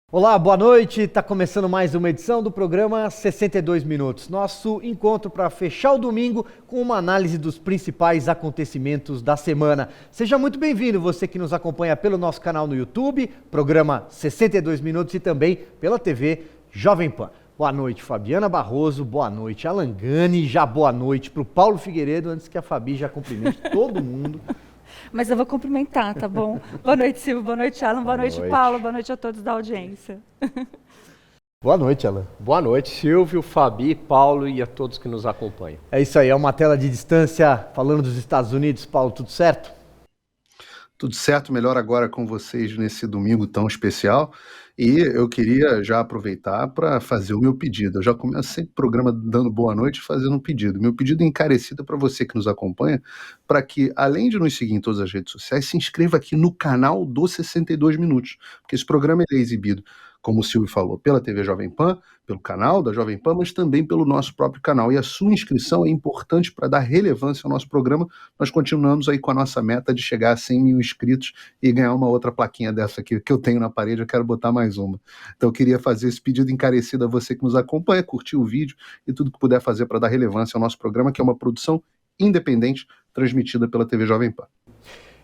Olá, boa noite. Está começando mais uma edição do programa 62 Minutos. Nosso encontro para fechar o domingo com uma análise dos principais acontecimentos da semana. Seja muito bem-vindo, você que nos acompanha pelo nosso canal no YouTube, programa 62 Minutos e também pela TV Jovem Pan. Boa noite, Fabiana Barroso. Boa noite, Alan Gani. Já boa noite para o Paulo Figueiredo, antes que a Fabi já cumprimente todo mundo. Mas eu vou cumprimentar, tá bom? Boa noite, Silvio. Boa noite, Alan. Boa noite, Paulo. Boa noite a todos da audiência. Boa noite, Alan. Boa noite, Silvio, Fabi, Paulo e a todos que nos acompanham. É isso aí, é uma tela de distância falando dos Estados Unidos. Paulo, tudo certo? Tudo certo, melhor agora com vocês nesse domingo tão especial. E eu queria já aproveitar para fazer o meu pedido. Eu já começo sempre o programa dando boa noite fazendo um pedido. Meu pedido encarecido para você que nos acompanha, para que, além de nos seguir em todas as redes sociais, se inscreva aqui no canal do 62 Minutos, porque esse programa é exibido, como o Silvio falou, pela TV Jovem Pan, pelo canal da Jovem Pan, mas também pelo nosso próprio canal. E a sua inscrição é importante para dar relevância ao nosso programa. Nós continuamos aí com a nossa meta de chegar a 100 mil inscritos e ganhar uma outra plaquinha dessa aqui que eu tenho na parede, eu quero botar mais uma. Então eu queria fazer esse pedido encarecido a você que nos acompanha, curtir o vídeo e tudo que puder fazer para dar relevância ao nosso programa, que é uma produção independente transmitida pela TV Jovem Pan.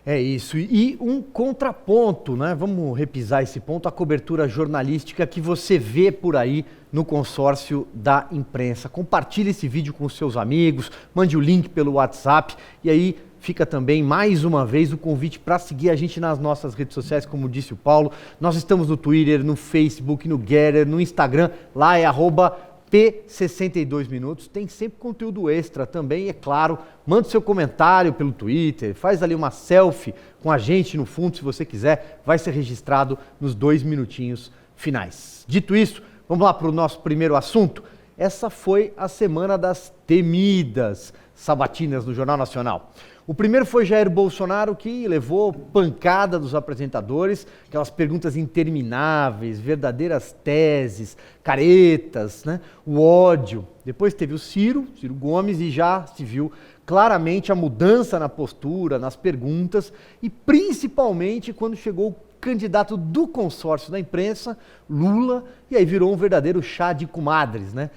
É isso, e um contraponto, né? Vamos repisar esse ponto, a cobertura jornalística que você vê por aí no consórcio da imprensa. Compartilhe esse vídeo com os seus amigos, mande o link pelo WhatsApp e aí fica também mais uma vez o convite para seguir a gente nas nossas redes sociais, como disse o Paulo. Nós estamos no Twitter, no Facebook, no Getter, no Instagram, lá é @P62 Minutos, tem sempre conteúdo extra também, é claro, manda seu comentário pelo Twitter, faz ali uma selfie com a gente no fundo, se você quiser, vai ser registrado nos 2 minutinhos finais. Dito isso, vamos lá para o nosso primeiro assunto. Essa foi a semana das temidas sabatinas no Jornal Nacional. O primeiro foi Jair Bolsonaro, que levou pancada dos apresentadores, aquelas perguntas intermináveis, verdadeiras teses, caretas, né? O ódio. Depois teve o Ciro Gomes, e já se viu claramente a mudança na postura, nas perguntas, e principalmente quando chegou o candidato do consórcio da imprensa, Lula, e aí virou um verdadeiro chá de comadres, né?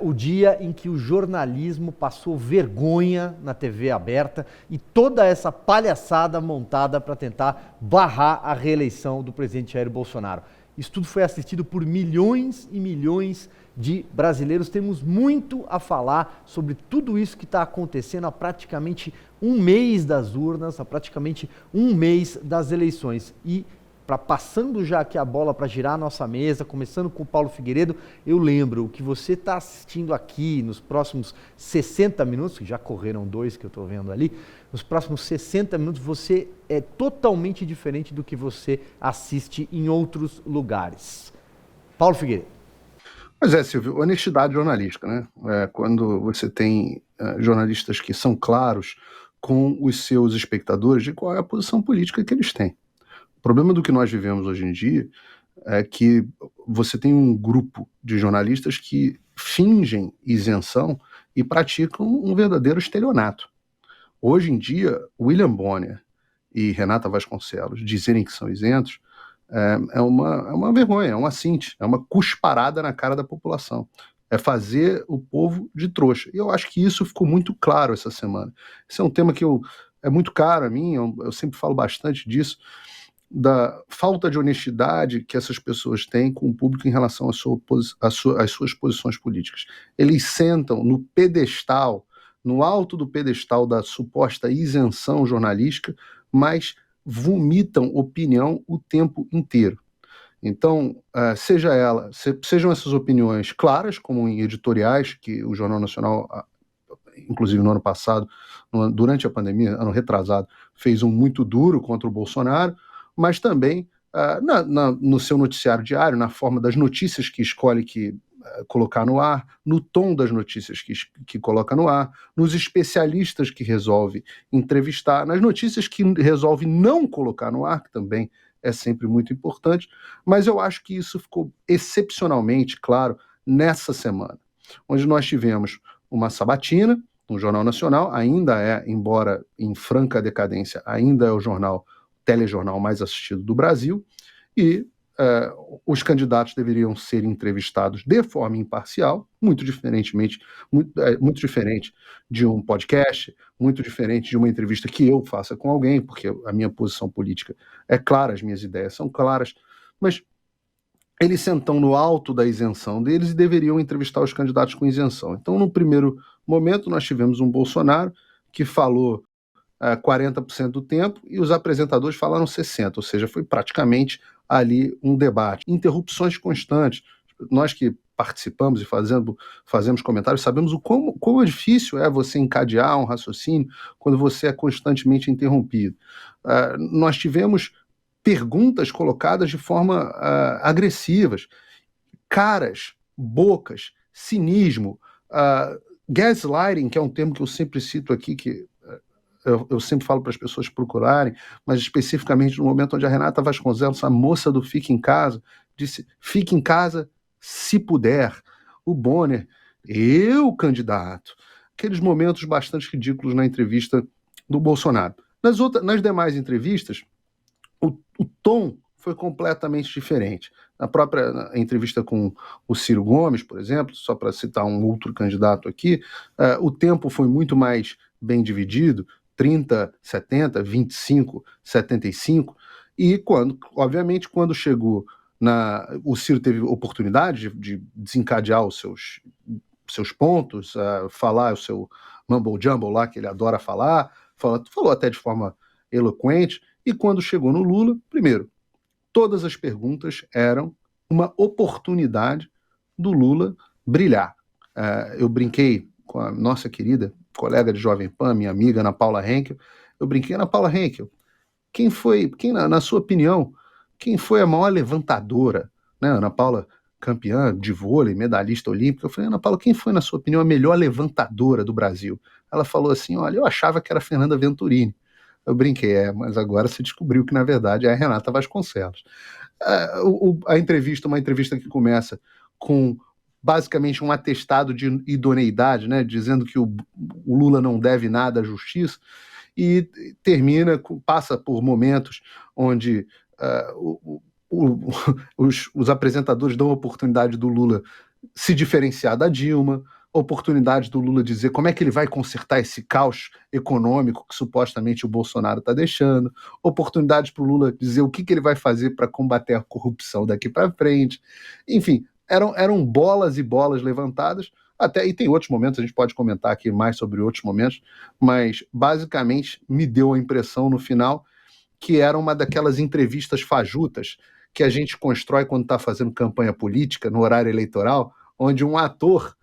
O dia em que o jornalismo passou vergonha na TV aberta e toda essa palhaçada montada para tentar barrar a reeleição do presidente Jair Bolsonaro. Isso tudo foi assistido por milhões e milhões de brasileiros. Temos muito a falar sobre tudo isso que está acontecendo há praticamente um mês das urnas, há praticamente um mês das eleições. E passando já aqui a bola para girar a nossa mesa, começando com o Paulo Figueiredo, eu lembro o que você está assistindo aqui nos próximos 60 minutos, que já correram 2 que eu estou vendo ali, nos próximos 60 minutos você é totalmente diferente do que você assiste em outros lugares. Paulo Figueiredo. Pois é, Silvio, honestidade jornalística, né? Quando você tem jornalistas que são claros com os seus espectadores de qual é a posição política que eles têm. O problema do que nós vivemos hoje em dia é que você tem um grupo de jornalistas que fingem isenção e praticam um verdadeiro estelionato. Hoje em dia, William Bonner e Renata Vasconcelos dizerem que são isentos é uma vergonha, é uma cinte, é uma cusparada na cara da população. É fazer o povo de trouxa. E eu acho que isso ficou muito claro essa semana. Esse é um tema que é muito caro a mim, eu sempre falo bastante disso, da falta de honestidade que essas pessoas têm com o público em relação às suas posições políticas. Eles sentam no pedestal, no alto do pedestal da suposta isenção jornalística, mas vomitam opinião o tempo inteiro. Então, sejam essas opiniões claras, como em editoriais, que o Jornal Nacional, inclusive no ano passado, durante a pandemia, ano retrasado, fez um muito duro contra o Bolsonaro, mas também no seu noticiário diário, na forma das notícias que escolhe colocar no ar, no tom das notícias que coloca no ar, nos especialistas que resolve entrevistar, nas notícias que resolve não colocar no ar, que também é sempre muito importante, mas eu acho que isso ficou excepcionalmente claro nessa semana, onde nós tivemos uma sabatina no Jornal Nacional, ainda embora em franca decadência, ainda é o telejornal mais assistido do Brasil, e os candidatos deveriam ser entrevistados de forma imparcial, muito diferente de um podcast, muito diferente de uma entrevista que eu faça com alguém, porque a minha posição política é clara, as minhas ideias são claras, mas eles sentam no alto da isenção deles e deveriam entrevistar os candidatos com isenção. Então, no primeiro momento, nós tivemos um Bolsonaro que falou 40% do tempo e os apresentadores falaram 60%, ou seja, foi praticamente ali um debate. Interrupções constantes. Nós que participamos e fazemos comentários sabemos o quão difícil é você encadear um raciocínio quando você é constantemente interrompido. Nós tivemos perguntas colocadas de forma agressivas, caras, bocas, cinismo, gaslighting, que é um termo que eu sempre cito aqui, que eu sempre falo para as pessoas procurarem, mas especificamente no momento onde a Renata Vasconcelos, a moça do Fique em Casa, disse: fique em casa se puder. O Bonner, eu candidato. Aqueles momentos bastante ridículos na entrevista do Bolsonaro. Nas demais entrevistas, o tom foi completamente diferente. Na própria entrevista com o Ciro Gomes, por exemplo, só para citar um outro candidato aqui, o tempo foi muito mais bem dividido, 30, 70, 25, 75, e obviamente, quando chegou o Ciro teve oportunidade de desencadear os seus pontos, falar o seu mumble jumble lá, que ele adora falar, falou até de forma eloquente, e quando chegou no Lula, primeiro, todas as perguntas eram uma oportunidade do Lula brilhar. Eu brinquei com a nossa querida colega de Jovem Pan, minha amiga Ana Paula Henkel, Ana Paula Henkel, na sua opinião, quem foi a maior levantadora? Né? Ana Paula, campeã de vôlei, medalhista olímpica. Eu falei: Ana Paula, quem foi, na sua opinião, a melhor levantadora do Brasil? Ela falou assim: olha, eu achava que era a Fernanda Venturini. Eu brinquei, mas agora se descobriu que, na verdade, é a Renata Vasconcelos. Uma entrevista que começa com basicamente um atestado de idoneidade, né, dizendo que o Lula não deve nada à justiça, e passa por momentos onde os apresentadores dão a oportunidade do Lula se diferenciar da Dilma, oportunidade do Lula dizer como é que ele vai consertar esse caos econômico que supostamente o Bolsonaro está deixando, oportunidade para o Lula dizer o que ele vai fazer para combater a corrupção daqui para frente. Enfim, eram bolas e bolas levantadas, e tem outros momentos, a gente pode comentar aqui mais sobre outros momentos, mas basicamente me deu a impressão no final que era uma daquelas entrevistas fajutas que a gente constrói quando está fazendo campanha política, no horário eleitoral, onde um ator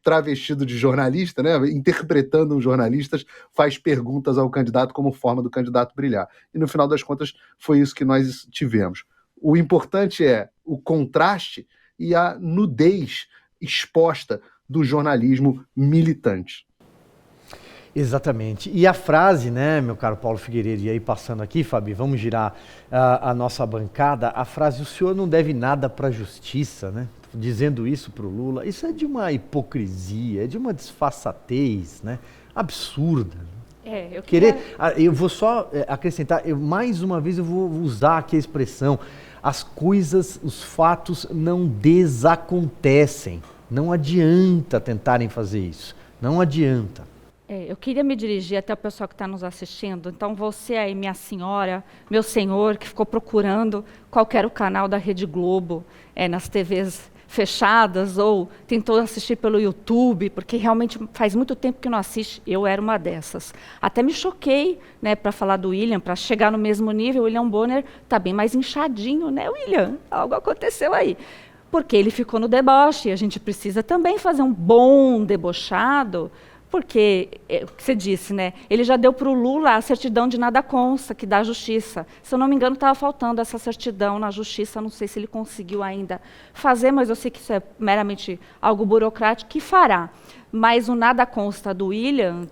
travestido de jornalista, né, interpretando um jornalista, faz perguntas ao candidato como forma do candidato brilhar. E no final das contas foi isso que nós tivemos. O importante é o contraste e a nudez exposta do jornalismo militante. Exatamente. E a frase, né, meu caro Paulo Figueiredo, e aí passando aqui, Fabi, vamos girar a nossa bancada, a frase: o senhor não deve nada para a justiça, né? Dizendo isso para o Lula, isso é de uma hipocrisia, é de uma disfarçatez, né? Absurda. Eu vou só acrescentar, mais uma vez eu vou usar aqui a expressão: as coisas, os fatos não desacontecem. Não adianta tentarem fazer isso, não adianta. Eu queria me dirigir até o pessoal que está nos assistindo. Então, você aí, minha senhora, meu senhor, que ficou procurando qual era o canal da Rede Globo nas TVs fechadas, ou tentou assistir pelo YouTube, porque realmente faz muito tempo que não assiste. Eu era uma dessas. Até me choquei, né, para falar do William, para chegar no mesmo nível. O William Bonner está bem mais inchadinho, né, William? Algo aconteceu aí. Porque ele ficou no deboche, e a gente precisa também fazer um bom debochado, porque, o que você disse, né? Ele já deu para o Lula a certidão de nada consta, que dá à justiça. Se eu não me engano, estava faltando essa certidão na justiça, não sei se ele conseguiu ainda fazer, mas eu sei que isso é meramente algo burocrático, que fará. Mas o nada consta do William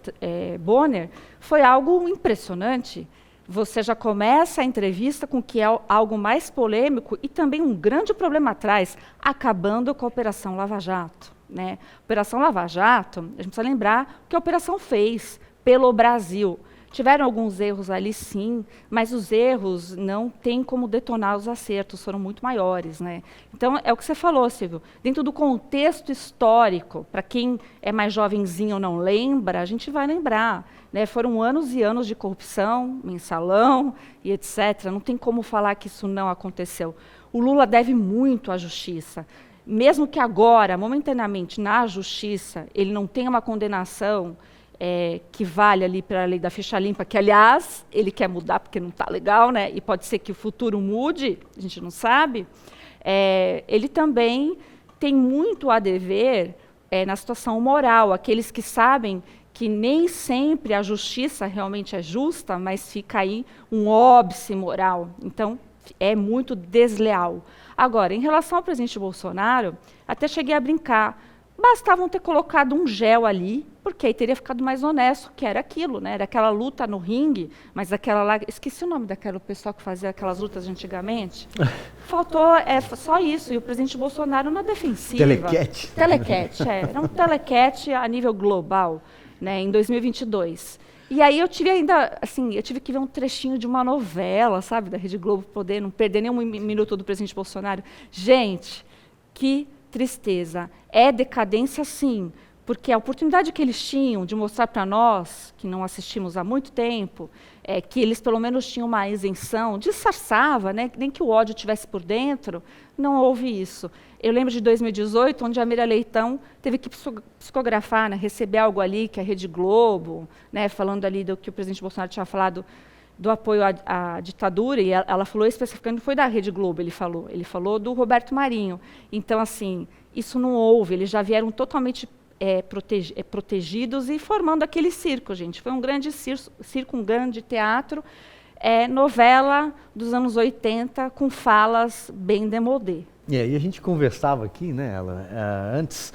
Bonner foi algo impressionante. Você já começa a entrevista com o que é algo mais polêmico e também um grande problema atrás, acabando com a Operação Lava Jato. Né? Operação Lava Jato, a gente precisa lembrar o que a operação fez pelo Brasil, Tiveram alguns erros ali, sim, mas os erros não têm como detonar os acertos, foram muito maiores, né? Então, é o que você falou, Silvio. Dentro do contexto histórico, para quem é mais jovenzinho não lembra, a gente vai lembrar, né? Foram anos e anos de corrupção, mensalão e etc. Não tem como falar que isso não aconteceu. O Lula deve muito à justiça. Mesmo que agora, momentaneamente, na justiça, ele não tenha uma condenação que vale ali para a lei da ficha limpa, que, aliás, ele quer mudar porque não está legal, né? E pode ser que o futuro mude, a gente não sabe. Ele também tem muito a dever na situação moral, aqueles que sabem que nem sempre a justiça realmente é justa, mas fica aí um óbice moral. Então, é muito desleal. Agora, em relação ao presidente Bolsonaro, até cheguei a brincar. Bastavam ter colocado um gel ali, porque aí teria ficado mais honesto, que era aquilo, né? Era aquela luta no ringue, mas aquela lá... Esqueci o nome daquele pessoal que fazia aquelas lutas de antigamente. Faltou só isso, e o presidente Bolsonaro na defensiva. Telequete. Telequete, era um telequete a nível global, né, em 2022. E aí eu tive que ver um trechinho de uma novela, sabe, da Rede Globo, poder não perder nenhum minuto do presidente Bolsonaro. Gente, que tristeza. É decadência, sim, porque a oportunidade que eles tinham de mostrar para nós, que não assistimos há muito tempo, que eles pelo menos tinham uma isenção, disfarçava, né, nem que o ódio estivesse por dentro, não houve isso. Eu lembro de 2018, onde a Miriam Leitão teve que psicografar, né, receber algo ali, que é a Rede Globo, né, falando ali do que o presidente Bolsonaro tinha falado, do apoio à ditadura, e ela falou especificamente, não foi da Rede Globo, ele falou do Roberto Marinho. Então, assim, isso não houve, eles já vieram totalmente protegidos e formando aquele circo, gente. Foi um grande circo, um grande teatro, novela dos anos 80, com falas bem demodé. E aí a gente conversava aqui, né, antes,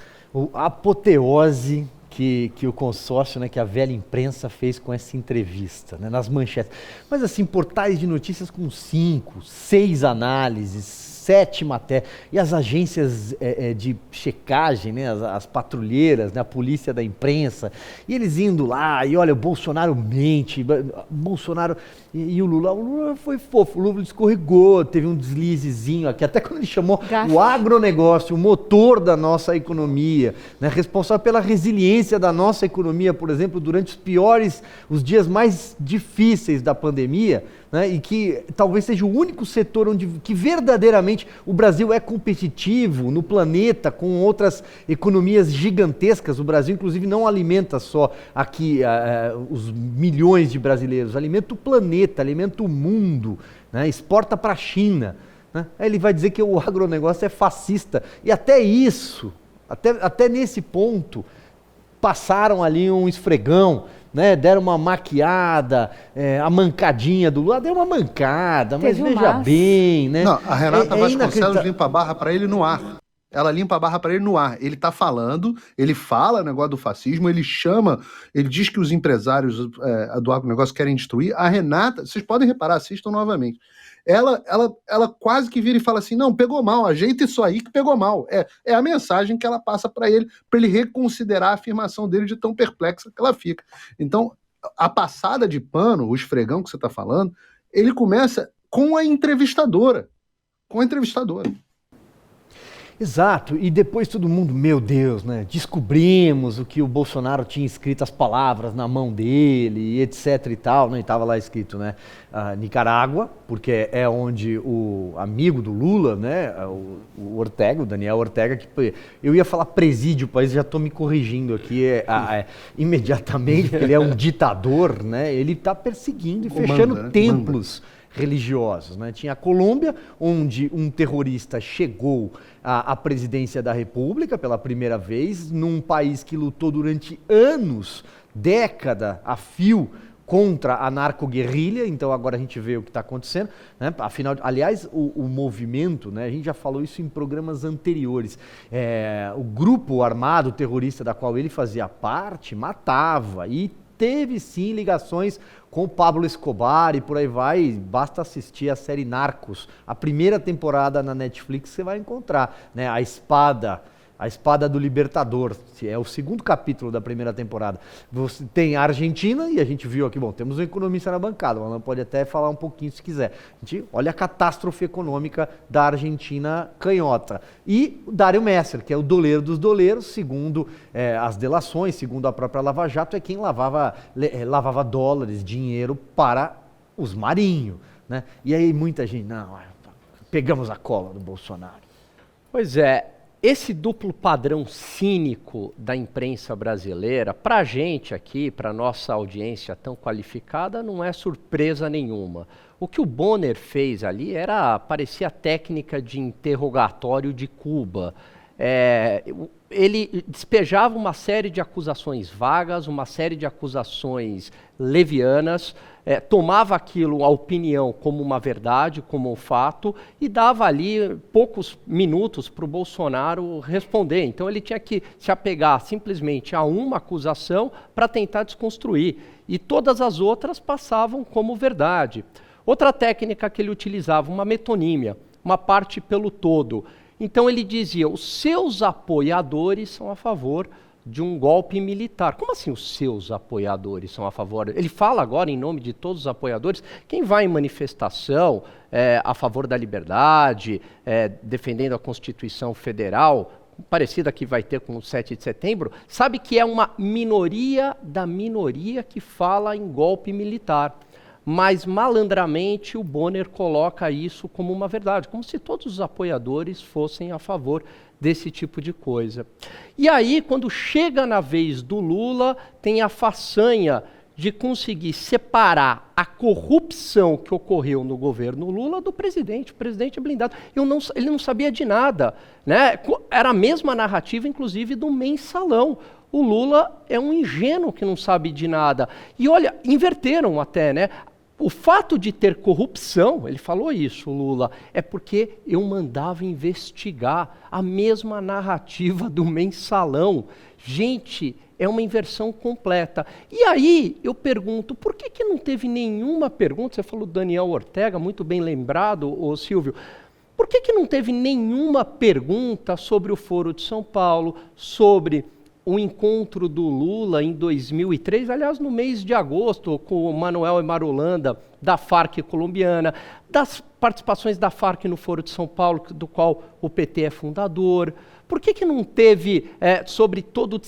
a apoteose que o consórcio, né, que a velha imprensa fez com essa entrevista, né, nas manchetes. Mas assim, portais de notícias com 5, 6 análises, 7 matérias, e as agências de checagem, né, as patrulheiras, né, a polícia da imprensa, e eles indo lá, e olha, o Bolsonaro mente, Bolsonaro... E o Lula foi fofo, o Lula escorregou, teve um deslizezinho aqui, até quando ele chamou o agronegócio, o motor da nossa economia, né, responsável pela resiliência da nossa economia, por exemplo, durante os dias mais difíceis da pandemia, né, e que talvez seja o único setor que verdadeiramente o Brasil é competitivo no planeta com outras economias gigantescas. O Brasil, inclusive, não alimenta só aqui os milhões de brasileiros, alimenta o planeta, alimenta o mundo, né? Exporta para a China. Né? Aí ele vai dizer que o agronegócio é fascista. E até isso, até nesse ponto, passaram ali um esfregão, né? Deram uma maquiada, a mancadinha do Lula, deu uma mancada, mas veja bem, né? Não, a Renata Vasconcelos limpa a barra para ele no ar. Ela limpa a barra para ele no ar. Ele está falando, ele fala o negócio do fascismo, ele diz que os empresários do agronegócio querem destruir. A Renata, vocês podem reparar, assistam novamente. Ela quase que vira e fala assim, não, pegou mal, ajeita isso aí que pegou mal. É a mensagem que ela passa para ele reconsiderar a afirmação dele de tão perplexa que ela fica. Então, a passada de pano, o esfregão que você está falando, ele começa com a entrevistadora. Exato, e depois todo mundo, meu Deus, né? Descobrimos o que o Bolsonaro tinha escrito, as palavras na mão dele, etc e tal, né? E estava lá escrito, né? Nicarágua, porque é onde o amigo do Lula, né? O Ortega, o Daniel Ortega, que eu ia falar presídio, mas já estou me corrigindo aqui imediatamente, porque ele é um ditador, né? Ele está perseguindo e fechando templos religiosos, né? Tinha a Colômbia, onde um terrorista chegou à presidência da República pela primeira vez, num país que lutou durante anos, década a fio, contra a narcoguerrilha. Então agora a gente vê o que está acontecendo, né? Afinal, aliás, o movimento, né? A gente já falou isso em programas anteriores, o grupo armado terrorista da qual ele fazia parte matava e teve sim ligações com o Pablo Escobar e por aí vai. Basta assistir a série Narcos, a primeira temporada na Netflix, você vai encontrar, né, a espada A Espada do Libertador, que é o segundo capítulo da primeira temporada. Você tem a Argentina, e a gente viu aqui, bom, temos um economista na bancada, o Alan pode até falar um pouquinho se quiser. A gente olha a catástrofe econômica da Argentina canhota. E o Dário Messer, que é o doleiro dos doleiros, segundo as delações, segundo a própria Lava Jato, é quem lavava dólares, dinheiro para os marinhos, né? E aí muita gente, não, pegamos a cola do Bolsonaro. Pois é. Esse duplo padrão cínico da imprensa brasileira, para a gente aqui, para a nossa audiência tão qualificada, não é surpresa nenhuma. O que o Bonner fez ali parecia a técnica de interrogatório de Cuba. Ele despejava uma série de acusações vagas, uma série de acusações levianas, tomava aquilo, a opinião, como uma verdade, como um fato, e dava ali poucos minutos para o Bolsonaro responder. Então ele tinha que se apegar simplesmente a uma acusação para tentar desconstruir. E todas as outras passavam como verdade. Outra técnica que ele utilizava, uma metonímia, uma parte pelo todo. Então ele dizia, os seus apoiadores são a favor de um golpe militar. Como assim os seus apoiadores são a favor? Ele fala agora em nome de todos os apoiadores. Quem vai em manifestação a favor da liberdade, defendendo a Constituição Federal, parecida que vai ter com o 7 de setembro, sabe que é uma minoria da minoria que fala em golpe militar. Mas malandramente o Bonner coloca isso como uma verdade, como se todos os apoiadores fossem a favor desse tipo de coisa. E aí, quando chega na vez do Lula, tem a façanha de conseguir separar a corrupção que ocorreu no governo Lula do presidente. O presidente é blindado. Ele não sabia de nada, né? Era a mesma narrativa, inclusive, do mensalão. O Lula é um ingênuo que não sabe de nada. E olha, inverteram até, né? O fato de ter corrupção, ele falou isso, Lula, é porque eu mandava investigar, a mesma narrativa do mensalão. Gente, é uma inversão completa. E aí eu pergunto, por que não teve nenhuma pergunta? Você falou do Daniel Ortega, muito bem lembrado, ô Silvio. Por que não teve nenhuma pergunta sobre o Foro de São Paulo, sobre o encontro do Lula em 2003, aliás, no mês de agosto, com o Manuel Emarulanda, da Farc colombiana, das participações da Farc no Foro de São Paulo, do qual o PT é fundador? Por que não teve sobre todo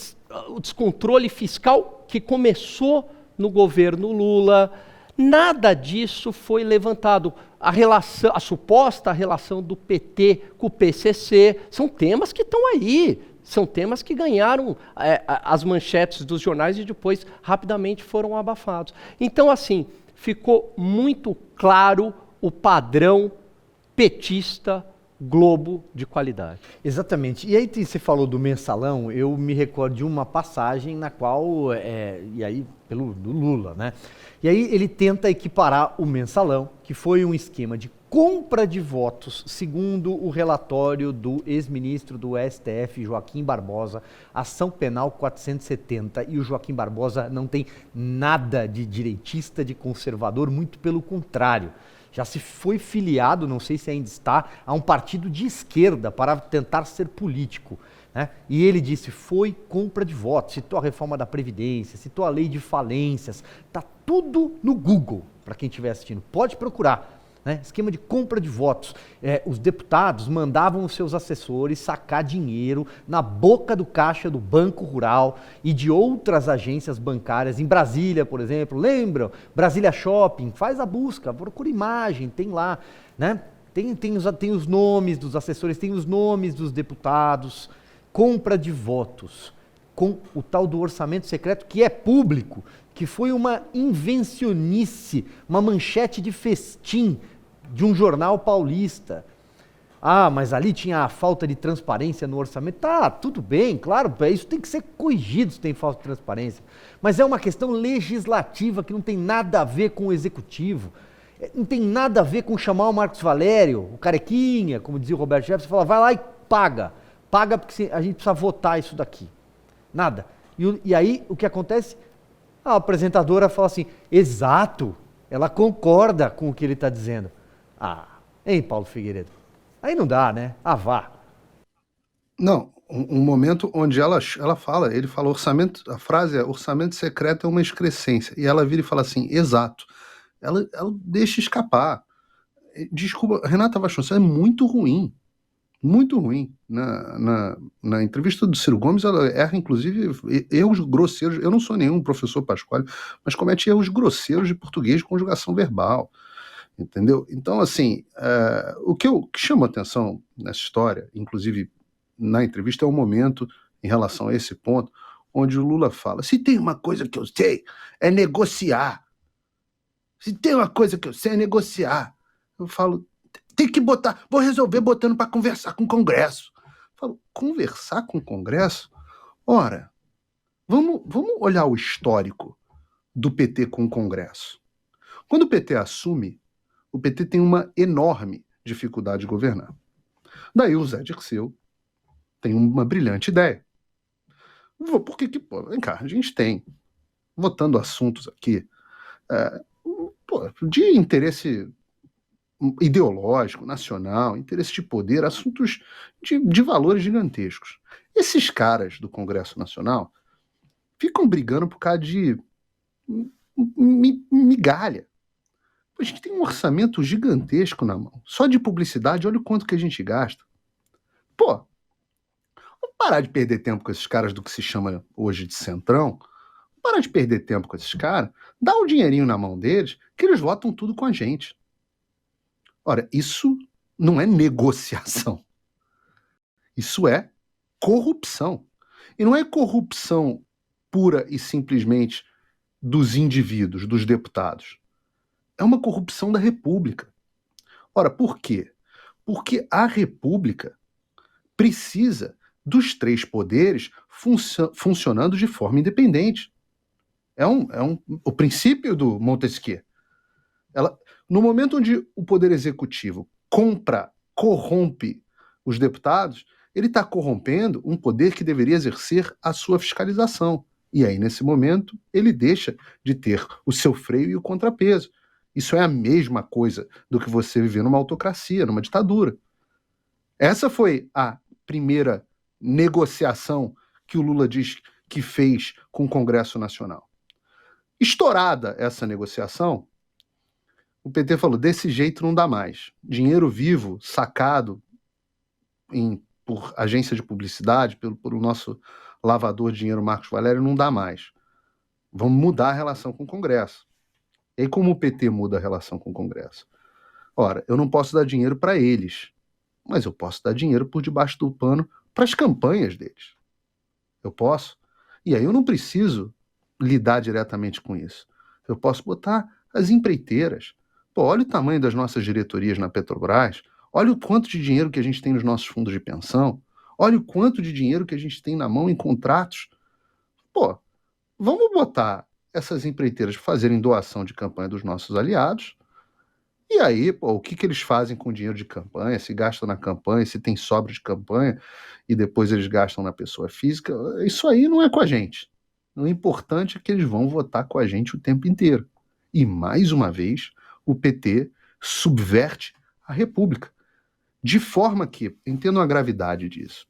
o descontrole fiscal que começou no governo Lula? Nada disso foi levantado. A suposta relação do PT com o PCC, são temas que estão aí. São temas que ganharam as manchetes dos jornais e depois rapidamente foram abafados. Então, assim, ficou muito claro o padrão petista Globo de qualidade. Exatamente. E aí você falou do mensalão, eu me recordo de uma passagem na qual, e aí do Lula, né? E aí ele tenta equiparar o mensalão, que foi um esquema de compra de votos, segundo o relatório do ex-ministro do STF, Joaquim Barbosa, ação penal 470, e o Joaquim Barbosa não tem nada de direitista, de conservador, muito pelo contrário. Já se foi filiado, não sei se ainda está, a um partido de esquerda para tentar ser político, né? E ele disse, foi compra de votos, citou a reforma da Previdência, citou a lei de falências, está tudo no Google, para quem estiver assistindo, pode procurar. Né? Esquema de compra de votos. Os deputados mandavam os seus assessores sacar dinheiro na boca do caixa do Banco Rural e de outras agências bancárias, em Brasília, por exemplo. Lembram? Brasília Shopping, faz a busca, procura imagem, tem lá. Né? Tem os nomes dos assessores, tem os nomes dos deputados. Compra de votos com o tal do orçamento secreto, que é público, que foi uma invencionice, uma manchete de festim de um jornal paulista. Ah, mas ali tinha a falta de transparência no orçamento. Tá, tudo bem, claro, isso tem que ser corrigido se tem falta de transparência. Mas é uma questão legislativa que não tem nada a ver com o executivo. Não tem nada a ver com chamar o Marcos Valério, o carequinha, como dizia o Roberto Jefferson, falar, vai lá e paga. Paga porque a gente precisa votar isso daqui. Nada. E aí, o que acontece? A apresentadora fala assim, exato, ela concorda com o que ele está dizendo. Ah, hein, Paulo Figueiredo? Aí não dá, né? Ah, vá. Não, um momento onde ela fala, ele fala orçamento, a frase é orçamento secreto é uma excrescência, e ela vira e fala assim, exato, ela deixa escapar. Desculpa, Renata Vasconcelos é muito ruim. Muito ruim. Na entrevista do Ciro Gomes, ela erra, inclusive, erros grosseiros. Eu não sou nenhum professor Pasquale, mas comete erros grosseiros de português de conjugação verbal. Entendeu? Então, assim, o que chama atenção nessa história, inclusive na entrevista, é um momento em relação a esse ponto, onde o Lula fala: se tem uma coisa que eu sei, é negociar. Se tem uma coisa que eu sei, é negociar. Eu falo, tem que botar, vou resolver botando para conversar com o Congresso. Eu falo, conversar com o Congresso? Ora, vamos olhar o histórico do PT com o Congresso. Quando o PT assume, o PT tem uma enorme dificuldade de governar. Daí o Zé Dirceu tem uma brilhante ideia. Por que pô, vem cá, a gente tem, votando assuntos aqui, de interesse ideológico, nacional, interesse de poder, assuntos de valores gigantescos. Esses caras do Congresso Nacional ficam brigando por causa de migalha. A gente tem um orçamento gigantesco na mão. Só de publicidade, olha o quanto que a gente gasta. Pô, vamos parar de perder tempo com esses caras do que se chama hoje de centrão. Parar de perder tempo com esses caras. Dá o dinheirinho na mão deles, que eles votam tudo com a gente. Ora, isso não é negociação. Isso é corrupção. E não é corrupção pura e simplesmente dos indivíduos, dos deputados. É uma corrupção da República. Ora, por quê? Porque a República precisa dos três poderes funcionando de forma independente. O princípio do Montesquieu. No momento onde o Poder Executivo corrompe os deputados, ele está corrompendo um poder que deveria exercer a sua fiscalização. E aí, nesse momento, ele deixa de ter o seu freio e o contrapeso. Isso é a mesma coisa do que você viver numa autocracia, numa ditadura. Essa foi a primeira negociação que o Lula diz que fez com o Congresso Nacional. Estourada essa negociação, o PT falou, desse jeito não dá mais. Dinheiro vivo, sacado por agência de publicidade, por o nosso lavador de dinheiro Marcos Valério, não dá mais. Vamos mudar a relação com o Congresso. E aí, como o PT muda a relação com o Congresso? Ora, eu não posso dar dinheiro para eles, mas eu posso dar dinheiro por debaixo do pano para as campanhas deles. Eu posso. E aí eu não preciso lidar diretamente com isso. Eu posso botar as empreiteiras. Pô, olha o tamanho das nossas diretorias na Petrobras, olha o quanto de dinheiro que a gente tem nos nossos fundos de pensão, olha o quanto de dinheiro que a gente tem na mão em contratos. Pô, vamos botar essas empreiteiras fazerem doação de campanha dos nossos aliados, e aí, pô, o que eles fazem com o dinheiro de campanha, se gastam na campanha, se tem sobra de campanha, e depois eles gastam na pessoa física, isso aí não é com a gente. O importante é que eles vão votar com a gente o tempo inteiro. E, mais uma vez, o PT subverte a República. De forma que, entendam a gravidade disso,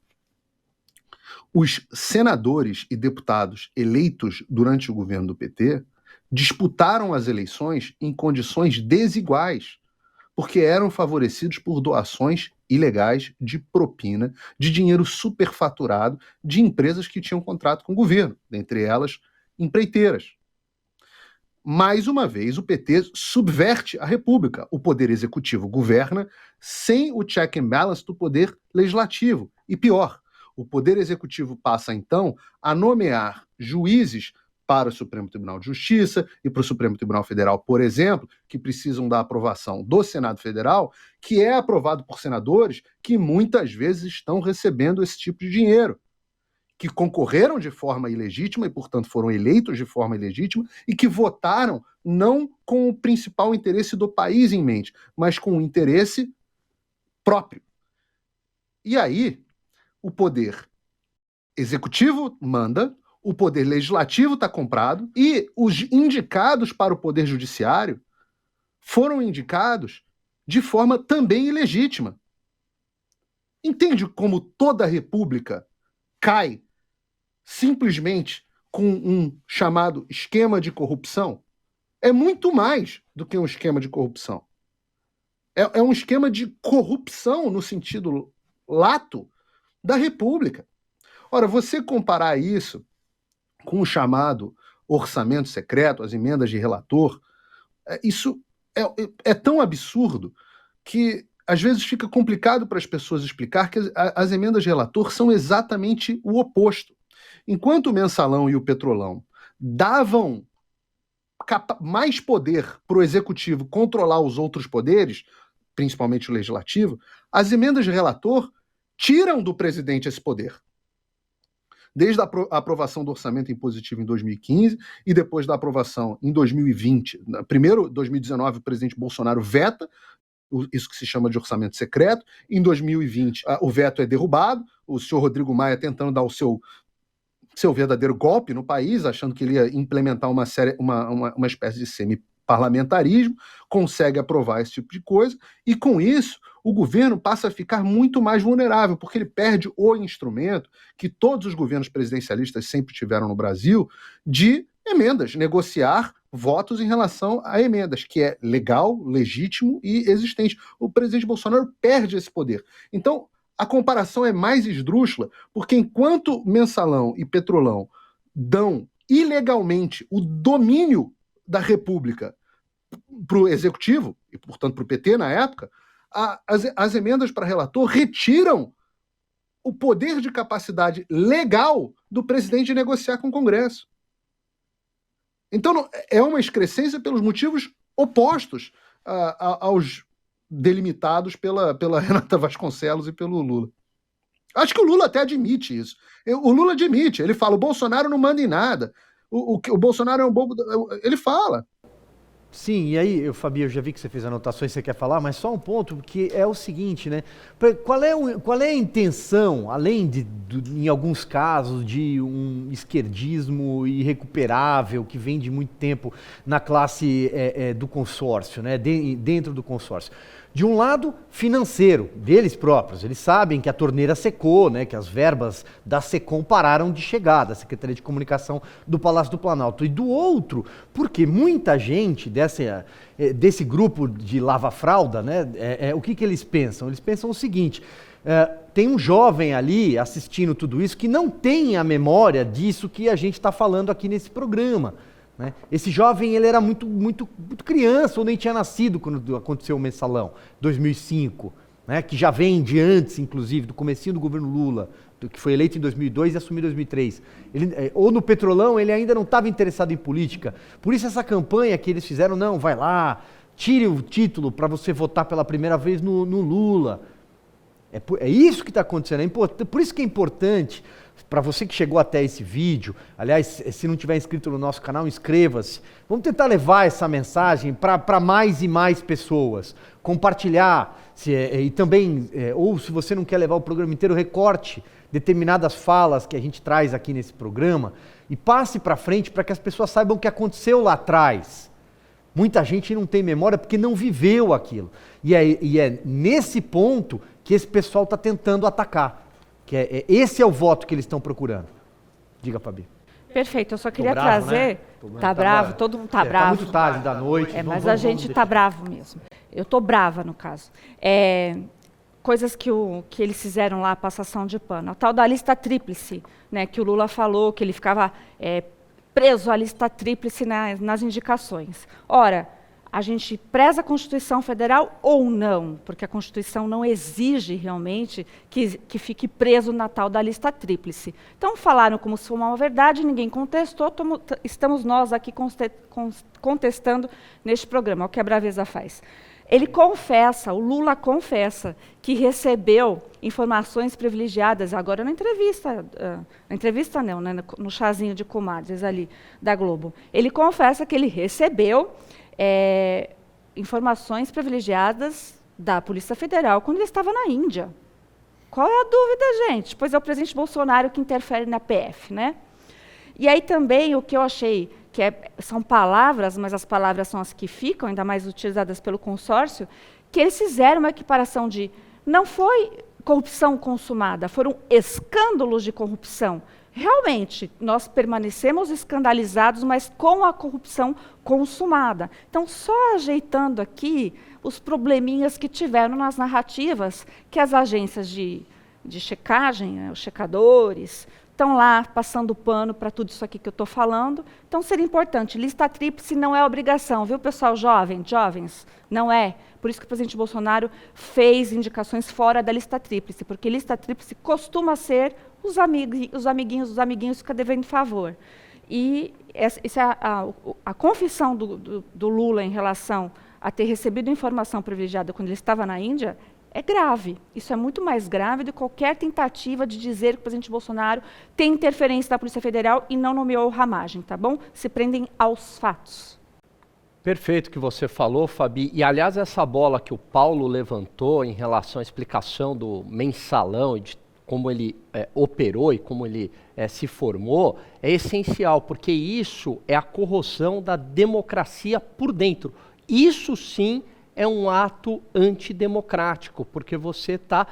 os senadores e deputados eleitos durante o governo do PT disputaram as eleições em condições desiguais, porque eram favorecidos por doações ilegais de propina, de dinheiro superfaturado de empresas que tinham contrato com o governo, dentre elas empreiteiras. Mais uma vez, o PT subverte a República. O Poder Executivo governa sem o check and balance do Poder Legislativo. E pior, o Poder Executivo passa, então, a nomear juízes para o Supremo Tribunal de Justiça e para o Supremo Tribunal Federal, por exemplo, que precisam da aprovação do Senado Federal, que é aprovado por senadores que muitas vezes estão recebendo esse tipo de dinheiro, que concorreram de forma ilegítima e, portanto, foram eleitos de forma ilegítima e que votaram não com o principal interesse do país em mente, mas com o interesse próprio. E aí, o Poder Executivo manda, o Poder Legislativo está comprado e os indicados para o Poder Judiciário foram indicados de forma também ilegítima. Entende como toda a República cai simplesmente com um chamado esquema de corrupção, é muito mais do que um esquema de corrupção. É um esquema de corrupção no sentido lato da República. Ora, você comparar isso com o chamado orçamento secreto, as emendas de relator, isso é tão absurdo que às vezes fica complicado para as pessoas explicar que as emendas de relator são exatamente o oposto. Enquanto o Mensalão e o Petrolão davam mais poder para o executivo controlar os outros poderes, principalmente o legislativo, as emendas de relator tiram do presidente esse poder. Desde a aprovação do orçamento impositivo em 2015 e depois da aprovação em 2020. Primeiro, 2019, o presidente Bolsonaro veta isso que se chama de orçamento secreto. Em 2020, o veto é derrubado, o senhor Rodrigo Maia tentando dar o seu verdadeiro golpe no país, achando que ele ia implementar uma espécie de semi-parlamentarismo, consegue aprovar esse tipo de coisa, e com isso o governo passa a ficar muito mais vulnerável, porque ele perde o instrumento que todos os governos presidencialistas sempre tiveram no Brasil, de emendas, negociar votos em relação a emendas, que é legal, legítimo e existente. O presidente Bolsonaro perde esse poder. Então, a comparação é mais esdrúxula, porque enquanto Mensalão e Petrolão dão ilegalmente o domínio da República para o Executivo, e portanto para o PT na época, as emendas para relator retiram o poder de capacidade legal do presidente de negociar com o Congresso. Então é uma excrescência pelos motivos opostos aos delimitados pela Renata Vasconcelos e pelo Lula. Acho que o Lula até admite isso. O Lula admite, ele fala, o Bolsonaro não manda em nada, o Bolsonaro é um bobo, ele fala. Sim, e aí, Fabi, eu já vi que você fez anotações, você quer falar, mas só um ponto, que é o seguinte, né? Qual é a intenção, além em alguns casos, de um esquerdismo irrecuperável que vem de muito tempo na classe do consórcio, né? Dentro do consórcio? De um lado, financeiro, deles próprios. Eles sabem que a torneira secou, né, que as verbas da SECOM pararam de chegar, da Secretaria de Comunicação do Palácio do Planalto. E do outro, porque muita gente desse grupo de lava-fralda, né, o que eles pensam? Eles pensam o seguinte, tem um jovem ali assistindo tudo isso que não tem a memória disso que a gente está falando aqui nesse programa. Né? Esse jovem ele era muito criança, ou nem tinha nascido quando aconteceu o Mensalão, 2005, né? Que já vem de antes, inclusive, do comecinho do governo Lula, que foi eleito em 2002 e assumiu em 2003. Ou no Petrolão, ele ainda não estava interessado em política. Por isso essa campanha que eles fizeram, não, vai lá, tire o título para você votar pela primeira vez no Lula. É isso que está acontecendo, por isso que é importante, para você que chegou até esse vídeo, aliás, se não tiver inscrito no nosso canal, inscreva-se. Vamos tentar levar essa mensagem para mais e mais pessoas, compartilhar, e também, ou se você não quer levar o programa inteiro, recorte determinadas falas que a gente traz aqui nesse programa e passe para frente para que as pessoas saibam o que aconteceu lá atrás. Muita gente não tem memória porque não viveu aquilo. E é nesse ponto que esse pessoal está tentando atacar. Esse é o voto que eles estão procurando. Diga, Fabi. Perfeito, eu só queria bravo, trazer... né? Tá bravo, todo mundo tá bravo. Tá muito tarde da noite. Mas a gente tá bravo mesmo. Eu tô brava, no caso. Coisas que eles fizeram lá, passação de pano. A tal da lista tríplice, né, que o Lula falou, que ele ficava preso à lista tríplice nas indicações. Ora, a gente preza a Constituição Federal ou não? Porque a Constituição não exige realmente que fique preso na tal da lista tríplice. Então falaram como se fosse uma verdade, ninguém contestou, estamos nós aqui contestando neste programa, o que a Braveza faz. Ele confessa, o Lula confessa, que recebeu informações privilegiadas, agora na entrevista não, né, no chazinho de comadres ali da Globo. Ele confessa que ele recebeu informações privilegiadas da Polícia Federal quando ele estava na Índia. Qual é a dúvida, gente? Pois é o presidente Bolsonaro que interfere na PF, né? E aí também o que eu achei que são palavras, mas as palavras são as que ficam, ainda mais utilizadas pelo consórcio, que eles fizeram uma equiparação de... Não foi corrupção consumada, foram escândalos de corrupção. Realmente, nós permanecemos escandalizados, mas com a corrupção consumada. Então, só ajeitando aqui os probleminhas que tiveram nas narrativas, que as agências de checagem, né, os checadores, estão lá passando pano para tudo isso aqui que eu estou falando. Então, seria importante. Lista tríplice não é obrigação, viu, pessoal jovens? Não é. Por isso que o presidente Bolsonaro fez indicações fora da lista tríplice, porque lista tríplice costuma ser os amiguinhos ficam devendo favor. E a confissão do Lula em relação a ter recebido informação privilegiada quando ele estava na Índia é grave. Isso é muito mais grave do que qualquer tentativa de dizer que o presidente Bolsonaro tem interferência da Polícia Federal e não nomeou o Ramagem, tá bom? Se prendem aos fatos. Perfeito o que você falou, Fabi. E, aliás, essa bola que o Paulo levantou em relação à explicação do mensalão e de como ele operou e como ele se formou, é essencial, porque isso é a corrosão da democracia por dentro. Isso sim é um ato antidemocrático, porque você está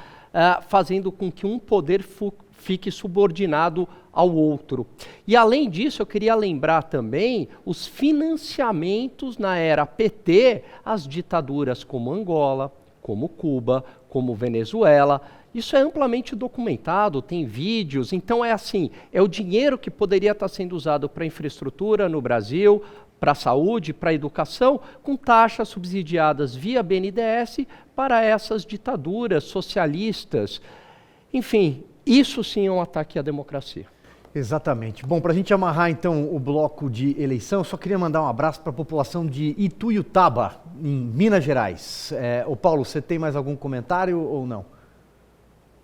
fazendo com que um poder fique subordinado ao outro. E além disso, eu queria lembrar também os financiamentos na era PT às ditaduras como Angola, como Cuba, como Venezuela. Isso é amplamente documentado, tem vídeos, então é assim, é o dinheiro que poderia estar sendo usado para infraestrutura no Brasil, para a saúde, para a educação, com taxas subsidiadas via BNDES para essas ditaduras socialistas. Enfim, isso sim é um ataque à democracia. Exatamente. Bom, para a gente amarrar então o bloco de eleição, eu só queria mandar um abraço para a população de Ituiutaba, em Minas Gerais. Ô Paulo, você tem mais algum comentário ou não?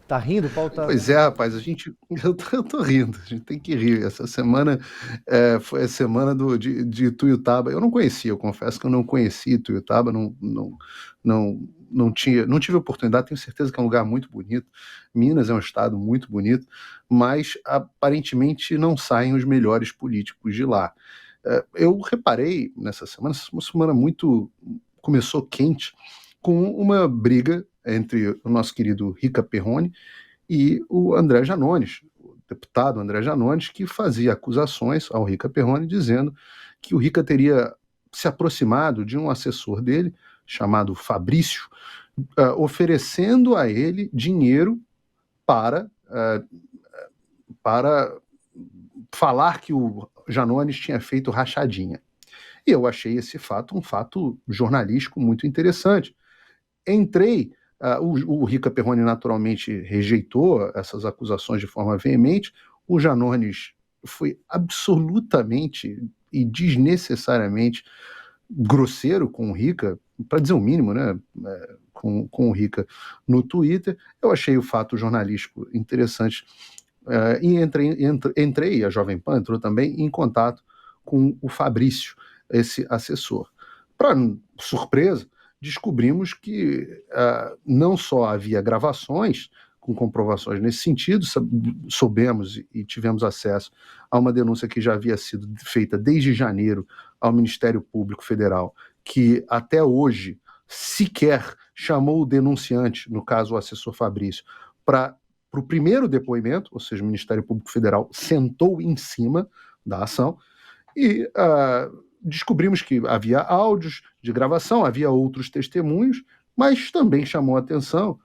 Tá rindo, Paulo? Pois é, rapaz, eu tô rindo, a gente tem que rir. Essa semana foi a semana de Ituiutaba. Eu não conhecia, eu confesso que eu não conhecia Ituiutaba, não tive oportunidade, tenho certeza que é um lugar muito bonito. Minas é um estado muito bonito, mas aparentemente não saem os melhores políticos de lá. Eu reparei nessa semana, uma semana começou quente, com uma briga entre o nosso querido Rica Perrone e o André Janones, o deputado André Janones, que fazia acusações ao Rica Perrone, dizendo que o Rica teria se aproximado de um assessor dele, chamado Fabrício, oferecendo a ele dinheiro para falar que o Janones tinha feito rachadinha. E eu achei esse fato um fato jornalístico muito interessante. O Rica Perrone naturalmente rejeitou essas acusações de forma veemente. O Janones foi absolutamente e desnecessariamente grosseiro com o Rica, para dizer o mínimo, né? Com o Rica no Twitter. Eu achei o fato jornalístico interessante e entrei, a Jovem Pan entrou também em contato com o Fabrício, esse assessor. Para surpresa, descobrimos que não só havia gravações com comprovações nesse sentido, soubemos e tivemos acesso a uma denúncia que já havia sido feita desde janeiro ao Ministério Público Federal, que até hoje sequer chamou o denunciante, no caso o assessor Fabrício, para o primeiro depoimento, ou seja, o Ministério Público Federal sentou em cima da ação e descobrimos que havia áudios de gravação, havia outros testemunhos, mas também chamou a atenção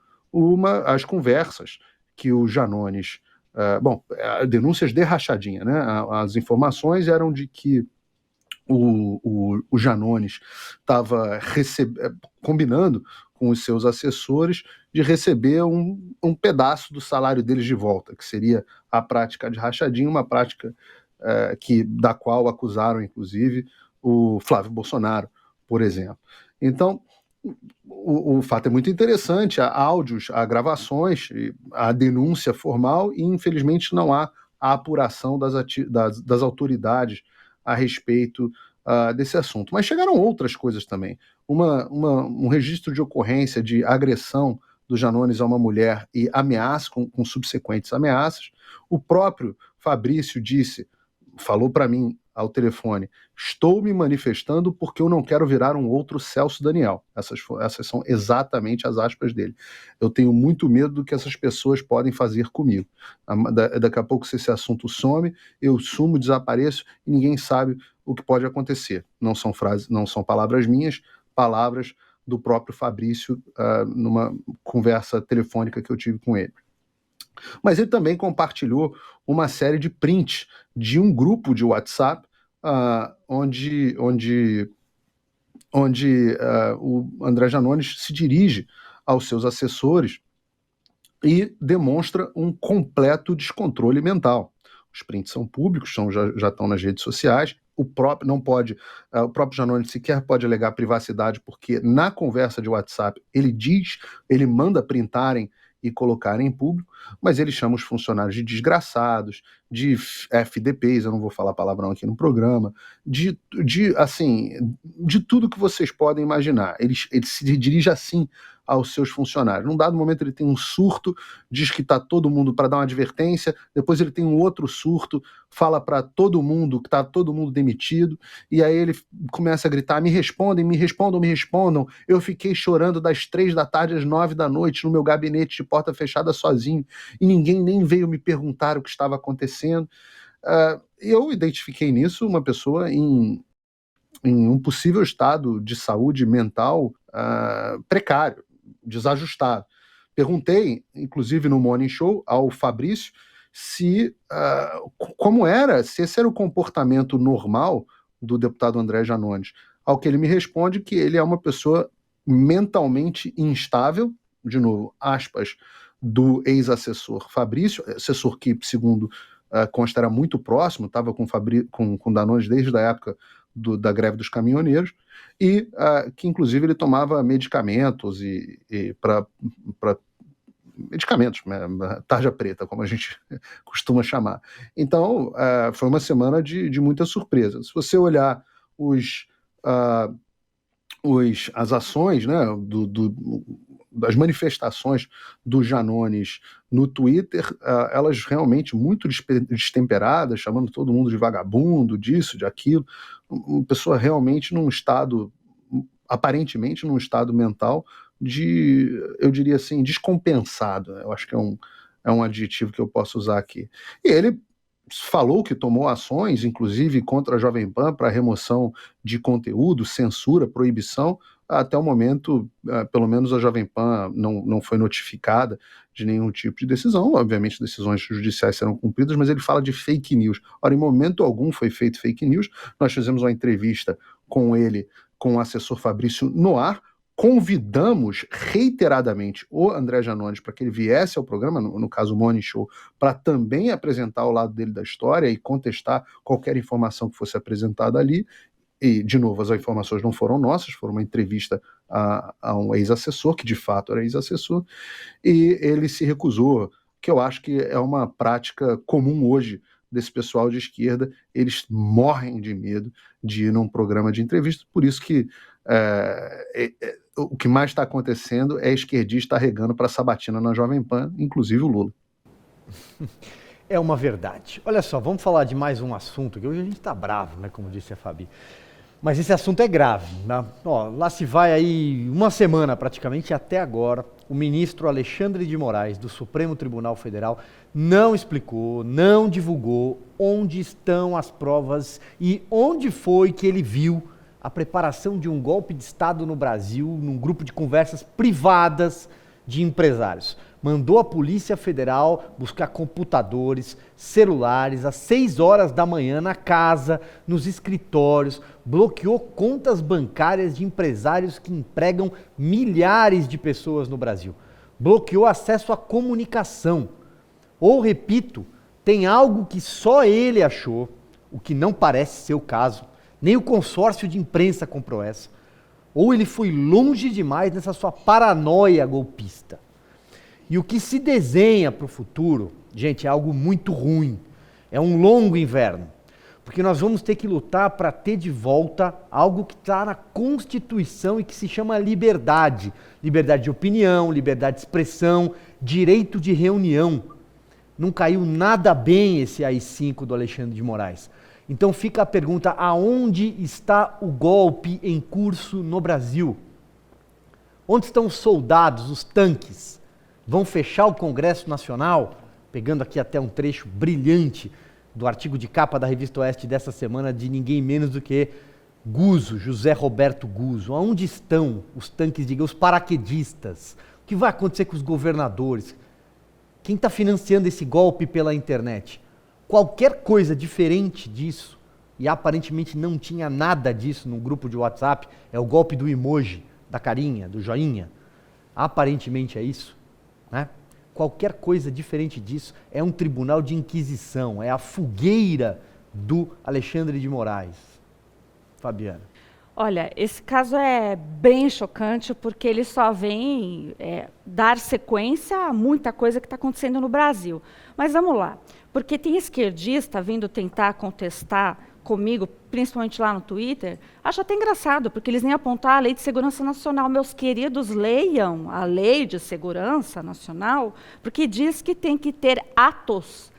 as conversas que o Janones... denúncias de rachadinha, né? As informações eram de que o Janones estava combinando com os seus assessores de receber um pedaço do salário deles de volta, que seria a prática de rachadinha, uma prática da qual acusaram, inclusive, o Flávio Bolsonaro, por exemplo. Então, o fato é muito interessante, há áudios, há gravações, há denúncia formal e, infelizmente, não há a apuração das autoridades a respeito desse assunto. Mas chegaram outras coisas também. Um registro de ocorrência de agressão do Janones a uma mulher e ameaça, com subsequentes ameaças. O próprio Fabrício falou para mim ao telefone: estou me manifestando porque eu não quero virar um outro Celso Daniel. Essas são exatamente as aspas dele. Eu tenho muito medo do que essas pessoas podem fazer comigo. Daqui a pouco, se esse assunto some, eu sumo, desapareço e ninguém sabe o que pode acontecer. Não são palavras minhas, palavras do próprio Fabrício, numa conversa telefônica que eu tive com ele. Mas ele também compartilhou uma série de prints de um grupo de WhatsApp onde o André Janones se dirige aos seus assessores e demonstra um completo descontrole mental. Os prints são públicos, já estão nas redes sociais. O próprio Janones sequer pode alegar privacidade, porque na conversa de WhatsApp ele manda printarem e colocarem em público, mas ele chama os funcionários de desgraçados, de FDPs, eu não vou falar palavrão aqui no programa, de tudo que vocês podem imaginar. Ele se dirige assim aos seus funcionários. Num dado momento ele tem um surto, diz que está todo mundo para dar uma advertência, depois ele tem um outro surto, fala para todo mundo que está todo mundo demitido, e aí ele começa a gritar: me respondem, me respondam, me respondam. Eu fiquei chorando das 3 da tarde às 9 da noite no meu gabinete de porta fechada sozinho, e ninguém nem veio me perguntar o que estava acontecendo. Eu identifiquei nisso uma pessoa em um possível estado de saúde mental precário, desajustado. Perguntei, inclusive no Morning Show, ao Fabrício se esse era o comportamento normal do deputado André Janones. Ao que ele me responde que ele é uma pessoa mentalmente instável, de novo, aspas, do ex-assessor Fabrício, assessor que, segundo consta, era muito próximo, estava com Janones desde a época da greve dos caminhoneiros, e que inclusive ele tomava medicamentos para medicamentos, tarja preta, como a gente costuma chamar. Então, foi uma semana de muita surpresa. Se você olhar as ações, né, das manifestações do Janones no Twitter, elas realmente muito destemperadas, chamando todo mundo de vagabundo, disso, de aquilo, uma pessoa realmente aparentemente num estado mental eu diria assim, descompensado. Eu acho que é um adjetivo que eu posso usar aqui. E ele falou que tomou ações, inclusive contra a Jovem Pan, para remoção de conteúdo, censura, proibição. Até o momento, pelo menos a Jovem Pan não foi notificada de nenhum tipo de decisão. Obviamente, decisões judiciais serão cumpridas, mas ele fala de fake news. Ora, em momento algum foi feito fake news. Nós fizemos uma entrevista com ele, com o assessor Fabrício no ar, convidamos reiteradamente o André Janones para que ele viesse ao programa, no caso o Morning Show, para também apresentar o lado dele da história e contestar qualquer informação que fosse apresentada ali. E, de novo, as informações não foram nossas, foram uma entrevista a um ex-assessor, que de fato era ex-assessor, e ele se recusou, que eu acho que é uma prática comum hoje desse pessoal de esquerda. Eles morrem de medo de ir num programa de entrevista, por isso que o que mais está acontecendo é esquerdista arregando para sabatina na Jovem Pan, inclusive o Lula. É uma verdade. Olha só, vamos falar de mais um assunto, que hoje a gente está bravo, né, como disse a Fabi. Mas esse assunto é grave, né? Lá se vai aí uma semana praticamente, e até agora o ministro Alexandre de Moraes, do Supremo Tribunal Federal, não explicou, não divulgou onde estão as provas e onde foi que ele viu a preparação de um golpe de Estado no Brasil, num grupo de conversas privadas de empresários. Mandou a Polícia Federal buscar computadores, celulares, às 6 horas da manhã na casa, nos escritórios, bloqueou contas bancárias de empresários que empregam milhares de pessoas no Brasil. Bloqueou acesso à comunicação. Ou, repito, tem algo que só ele achou, o que não parece ser o caso. Nem o consórcio de imprensa comprou essa. Ou ele foi longe demais nessa sua paranoia golpista. E o que se desenha para o futuro, gente, é algo muito ruim. É um longo inverno. Porque nós vamos ter que lutar para ter de volta algo que está na Constituição e que se chama liberdade. Liberdade de opinião, liberdade de expressão, direito de reunião. Não caiu nada bem esse AI-5 do Alexandre de Moraes. Então fica a pergunta, aonde está o golpe em curso no Brasil? Onde estão os soldados, os tanques? Vão fechar o Congresso Nacional? Pegando aqui até um trecho brilhante do artigo de capa da Revista Oeste dessa semana de ninguém menos do que Guzzo, José Roberto Guzzo. Aonde estão os tanques, os paraquedistas? O que vai acontecer com os governadores? Quem está financiando esse golpe pela internet? Qualquer coisa diferente disso, e aparentemente não tinha nada disso no grupo de WhatsApp, é o golpe do emoji, da carinha, do joinha. Aparentemente é isso, né? Qualquer coisa diferente disso é um tribunal de inquisição, é a fogueira do Alexandre de Moraes. Fabiana. Olha, esse caso é bem chocante porque ele só vem dar sequência a muita coisa que está acontecendo no Brasil. Mas vamos lá, porque tem esquerdista vindo tentar contestar comigo, principalmente lá no Twitter, acho até engraçado, porque eles nem apontar a Lei de Segurança Nacional. Meus queridos, leiam a Lei de Segurança Nacional, porque diz que tem que ter atos,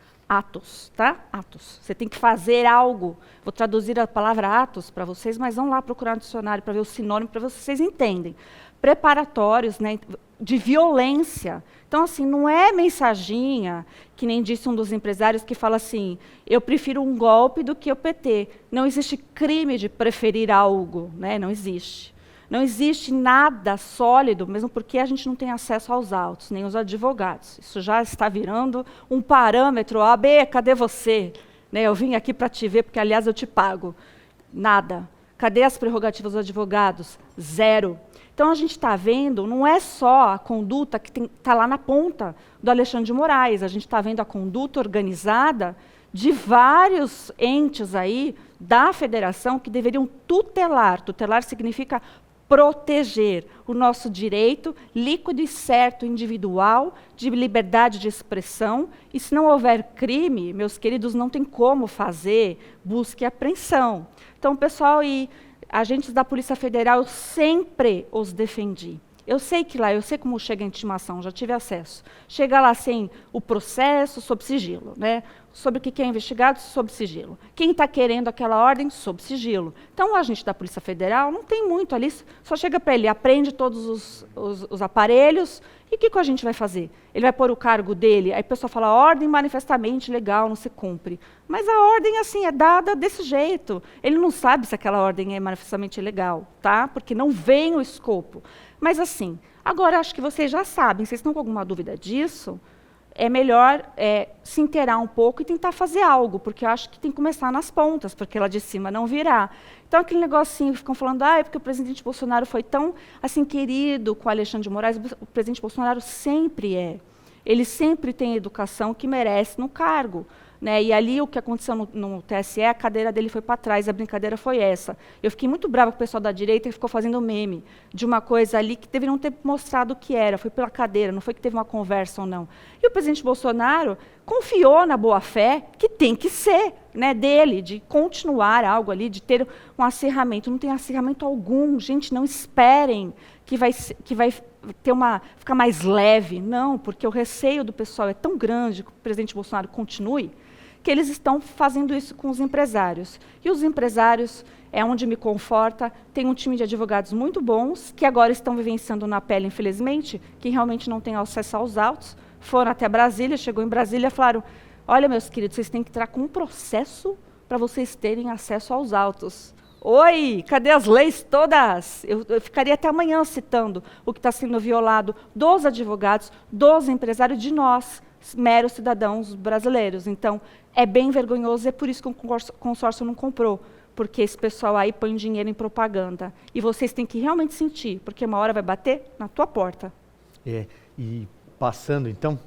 tá? Atos. Você tem que fazer algo. Vou traduzir a palavra atos para vocês, mas vão lá procurar no dicionário para ver o sinônimo, para ver se vocês entendem. Preparatórios, né, de violência. Então, assim, não é mensaginha, que nem disse um dos empresários que fala assim, eu prefiro um golpe do que o PT. Não existe crime de preferir algo, né? Não existe. Não existe nada sólido, mesmo porque a gente não tem acesso aos autos, nem os advogados. Isso já está virando um parâmetro. AB, cadê você? Né, eu vim aqui para te ver, porque, aliás, eu te pago. Nada. Cadê as prerrogativas dos advogados? Zero. Então, a gente está vendo, não é só a conduta que está lá na ponta do Alexandre de Moraes, a gente está vendo a conduta organizada de vários entes aí da federação que deveriam tutelar. Tutelar significa proteger o nosso direito líquido e certo individual de liberdade de expressão. E se não houver crime, meus queridos, não tem como fazer busca e apreensão. Então, pessoal, agentes da Polícia Federal, eu sempre os defendi. Eu sei que lá, eu sei como chega a intimação, já tive acesso. Chega lá sem o processo, sob sigilo, né? Sobre o que é investigado, sob sigilo. Quem está querendo aquela ordem, sob sigilo. Então, o agente da Polícia Federal não tem muito ali, só chega para ele, aprende todos os aparelhos, e o que a gente vai fazer? Ele vai pôr o cargo dele, aí a pessoa fala, ordem manifestamente legal, não se cumpre. Mas a ordem, assim, é dada desse jeito. Ele não sabe se aquela ordem é manifestamente legal, tá? Porque não vem o escopo. Mas, assim, agora acho que vocês já sabem, vocês estão com alguma dúvida disso, é melhor se inteirar um pouco e tentar fazer algo, porque eu acho que tem que começar nas pontas, porque lá de cima não virá. Então, aquele negocinho que ficam falando, é porque o presidente Bolsonaro foi tão assim, querido com o Alexandre de Moraes, o presidente Bolsonaro sempre é. Ele sempre tem a educação que merece no cargo. Né? E ali o que aconteceu no TSE, a cadeira dele foi para trás, a brincadeira foi essa. Eu fiquei muito brava com o pessoal da direita que ficou fazendo meme de uma coisa ali que deveriam ter mostrado o que era, foi pela cadeira, não foi que teve uma conversa ou não. E o presidente Bolsonaro confiou na boa-fé, que tem que ser, né, dele, de continuar algo ali, de ter um acirramento. Não tem acirramento algum, gente, não esperem que vai ter ficar mais leve, não, porque o receio do pessoal é tão grande que o presidente Bolsonaro continue, que eles estão fazendo isso com os empresários. E os empresários, é onde me conforta, tem um time de advogados muito bons, que agora estão vivenciando na pele, infelizmente, que realmente não têm acesso aos autos, foram até Brasília, chegou em Brasília e falaram, olha, meus queridos, vocês têm que entrar com um processo para vocês terem acesso aos autos. Oi, cadê as leis todas? Eu ficaria até amanhã citando o que está sendo violado dos advogados, dos empresários, de nós, meros cidadãos brasileiros. Então, é bem vergonhoso, é por isso que o consórcio não comprou, porque esse pessoal aí põe dinheiro em propaganda. E vocês têm que realmente sentir, porque uma hora vai bater na tua porta. E passando, então,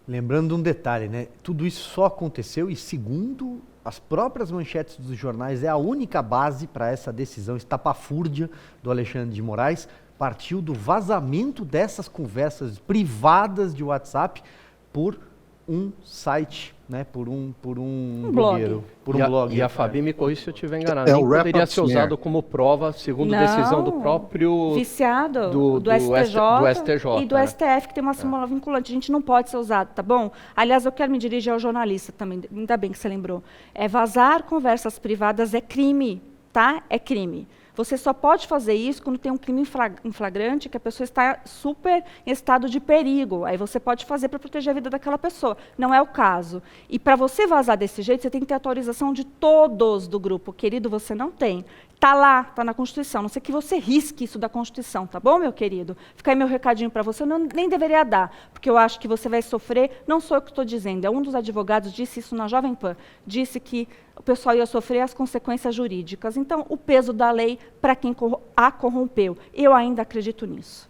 lembrando de um detalhe, né? Tudo isso só aconteceu e, segundo as próprias manchetes dos jornais, é a única base para essa decisão estapafúrdia do Alexandre de Moraes, partiu do vazamento dessas conversas privadas de WhatsApp por um site né, por um blog. blogueiro, por um blog. E a Fabi me corrige se eu estiver enganado. É Nem o poderia wrap-up ser usado como prova, segundo decisão do próprio... Viciado do STJ e do né? STF, que tem uma súmula vinculante. A gente não pode ser usado, tá bom? Aliás, eu quero me dirigir ao jornalista também, ainda bem que você lembrou. Vazar conversas privadas é crime, tá? É crime. Você só pode fazer isso quando tem um crime em flagrante, que a pessoa está super em estado de perigo. Aí você pode fazer para proteger a vida daquela pessoa. Não é o caso. E para você vazar desse jeito, você tem que ter autorização de todos do grupo. Querido, você não tem. Está lá, está na Constituição. Não sei que você risque isso da Constituição, tá bom, meu querido? Fica aí meu recadinho para você. Eu nem deveria dar, porque eu acho que você vai sofrer. Não sou eu que estou dizendo. Um dos advogados disse isso na Jovem Pan. Disse que o pessoal ia sofrer as consequências jurídicas. Então, o peso da lei para quem a corrompeu. Eu ainda acredito nisso.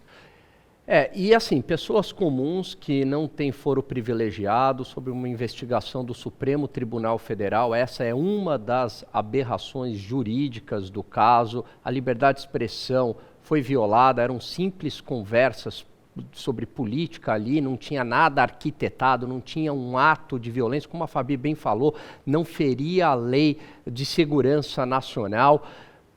E assim, pessoas comuns que não têm foro privilegiado sobre uma investigação do Supremo Tribunal Federal, essa é uma das aberrações jurídicas do caso. A liberdade de expressão foi violada, eram simples conversas sobre política ali, não tinha nada arquitetado, não tinha um ato de violência, como a Fabi bem falou, não feria a lei de segurança nacional.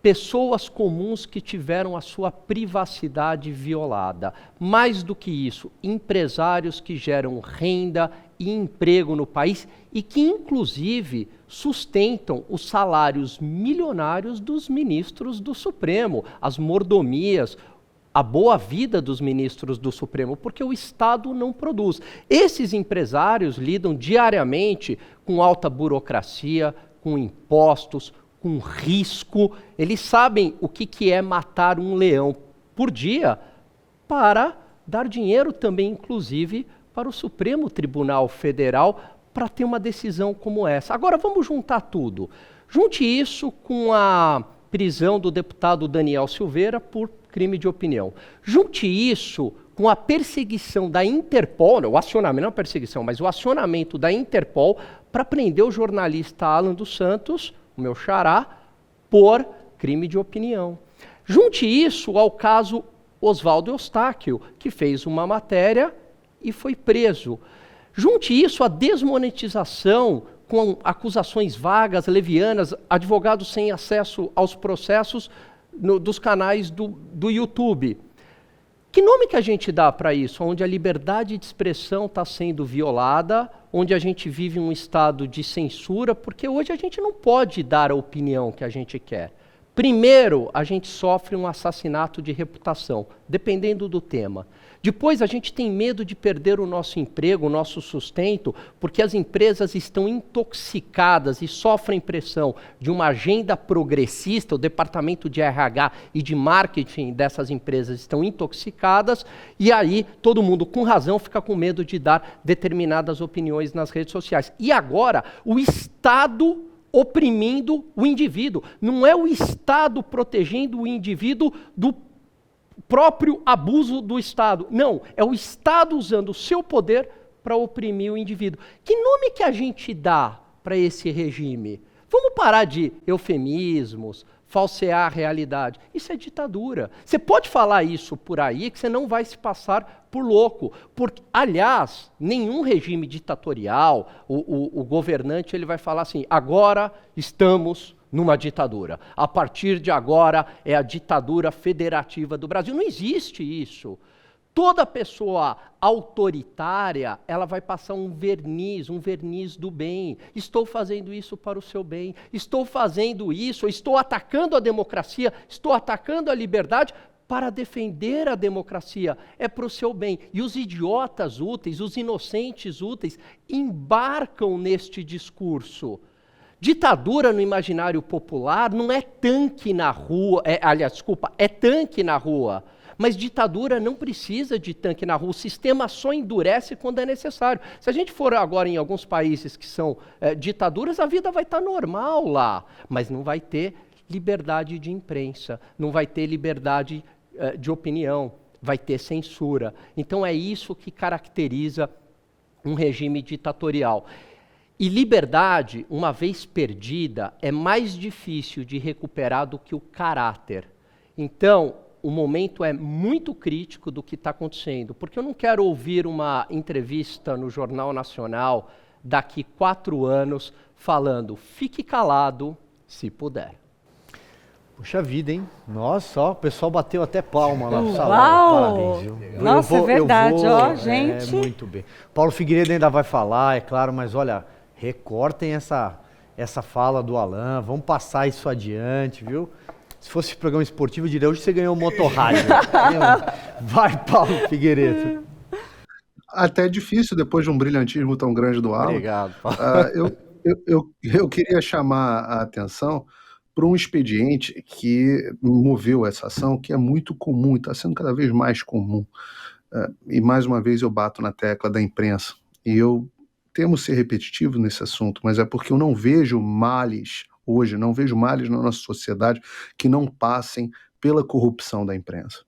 Pessoas comuns que tiveram a sua privacidade violada. Mais do que isso, empresários que geram renda e emprego no país e que, inclusive, sustentam os salários milionários dos ministros do Supremo, as mordomias, a boa vida dos ministros do Supremo, porque o Estado não produz. Esses empresários lidam diariamente com alta burocracia, com impostos, com risco. Eles sabem o que é matar um leão por dia para dar dinheiro também, inclusive, para o Supremo Tribunal Federal para ter uma decisão como essa. Agora, vamos juntar tudo. Junte isso com a prisão do deputado Daniel Silveira por crime de opinião. Junte isso com a perseguição da Interpol, não, o acionamento, não a perseguição, mas o acionamento da Interpol para prender o jornalista Alan dos Santos, o meu xará, por crime de opinião. Junte isso ao caso Oswaldo Eustáquio, que fez uma matéria e foi preso. Junte isso à desmonetização com acusações vagas, levianas, advogados sem acesso aos processos dos canais do YouTube. Que nome que a gente dá para isso? Onde a liberdade de expressão está sendo violada, onde a gente vive um estado de censura, porque hoje a gente não pode dar a opinião que a gente quer. Primeiro, a gente sofre um assassinato de reputação, dependendo do tema. Depois, a gente tem medo de perder o nosso emprego, o nosso sustento, porque as empresas estão intoxicadas e sofrem pressão de uma agenda progressista, o departamento de RH e de marketing dessas empresas estão intoxicadas, e aí todo mundo, com razão, fica com medo de dar determinadas opiniões nas redes sociais. E agora, o Estado oprimindo o indivíduo. Não é o Estado protegendo o indivíduo do próprio abuso do Estado. Não, é o Estado usando o seu poder para oprimir o indivíduo. Que nome que a gente dá para esse regime? Vamos parar de eufemismos, falsear a realidade. Isso é ditadura. Você pode falar isso por aí que você não vai se passar por louco. Porque, aliás, nenhum regime ditatorial, o governante ele vai falar assim, agora estamos numa ditadura. A partir de agora é a ditadura federativa do Brasil. Não existe isso. Toda pessoa autoritária, ela vai passar um verniz do bem. Estou fazendo isso para o seu bem. Estou fazendo isso, estou atacando a democracia, estou atacando a liberdade para defender a democracia. É para o seu bem. E os idiotas úteis, os inocentes úteis, embarcam neste discurso. Ditadura no imaginário popular não é tanque na rua, é tanque na rua. Mas ditadura não precisa de tanque na rua, o sistema só endurece quando é necessário. Se a gente for agora em alguns países que são ditaduras, a vida vai estar normal lá, mas não vai ter liberdade de imprensa, não vai ter liberdade de opinião, vai ter censura. Então é isso que caracteriza um regime ditatorial. E liberdade, uma vez perdida, é mais difícil de recuperar do que o caráter. Então, o momento é muito crítico do que está acontecendo, porque eu não quero ouvir uma entrevista no Jornal Nacional daqui 4 anos falando, fique calado se puder. Puxa vida, hein? Nossa, ó, o pessoal bateu até palma lá pro Uau! salão. Parabéns, viu? Nossa, é verdade, ó, gente. Muito bem. Paulo Figueiredo ainda vai falar, é claro, mas olha, recortem essa fala do Alan, vamos passar isso adiante, viu? Se fosse programa esportivo, eu diria, hoje você ganhou um motorrádio. Vai, Paulo Figueiredo. Até é difícil, depois de um brilhantismo tão grande do Alan. Obrigado, Paulo. Eu queria chamar a atenção para um expediente que moveu essa ação, que é muito comum, está sendo cada vez mais comum. E mais uma vez eu bato na tecla da imprensa. E eu temo ser repetitivo nesse assunto, mas é porque eu não vejo males hoje, não vejo males na nossa sociedade que não passem pela corrupção da imprensa.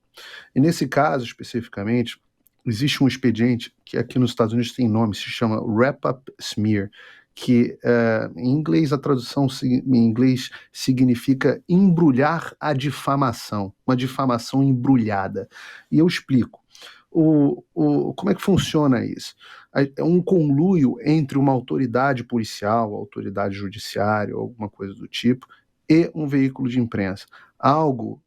E nesse caso, especificamente, existe um expediente que aqui nos Estados Unidos tem nome, se chama Wrap-Up Smear, que em inglês, a tradução em inglês significa embrulhar a difamação, uma difamação embrulhada. E eu explico. Como é que funciona isso? É um conluio entre uma autoridade policial, autoridade judiciária, alguma coisa do tipo, e um veículo de imprensa. Algo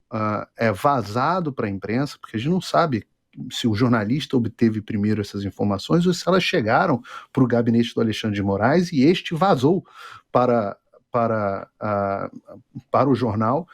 é vazado para a imprensa, porque a gente não sabe se o jornalista obteve primeiro essas informações ou se elas chegaram para o gabinete do Alexandre de Moraes e este vazou para o jornal.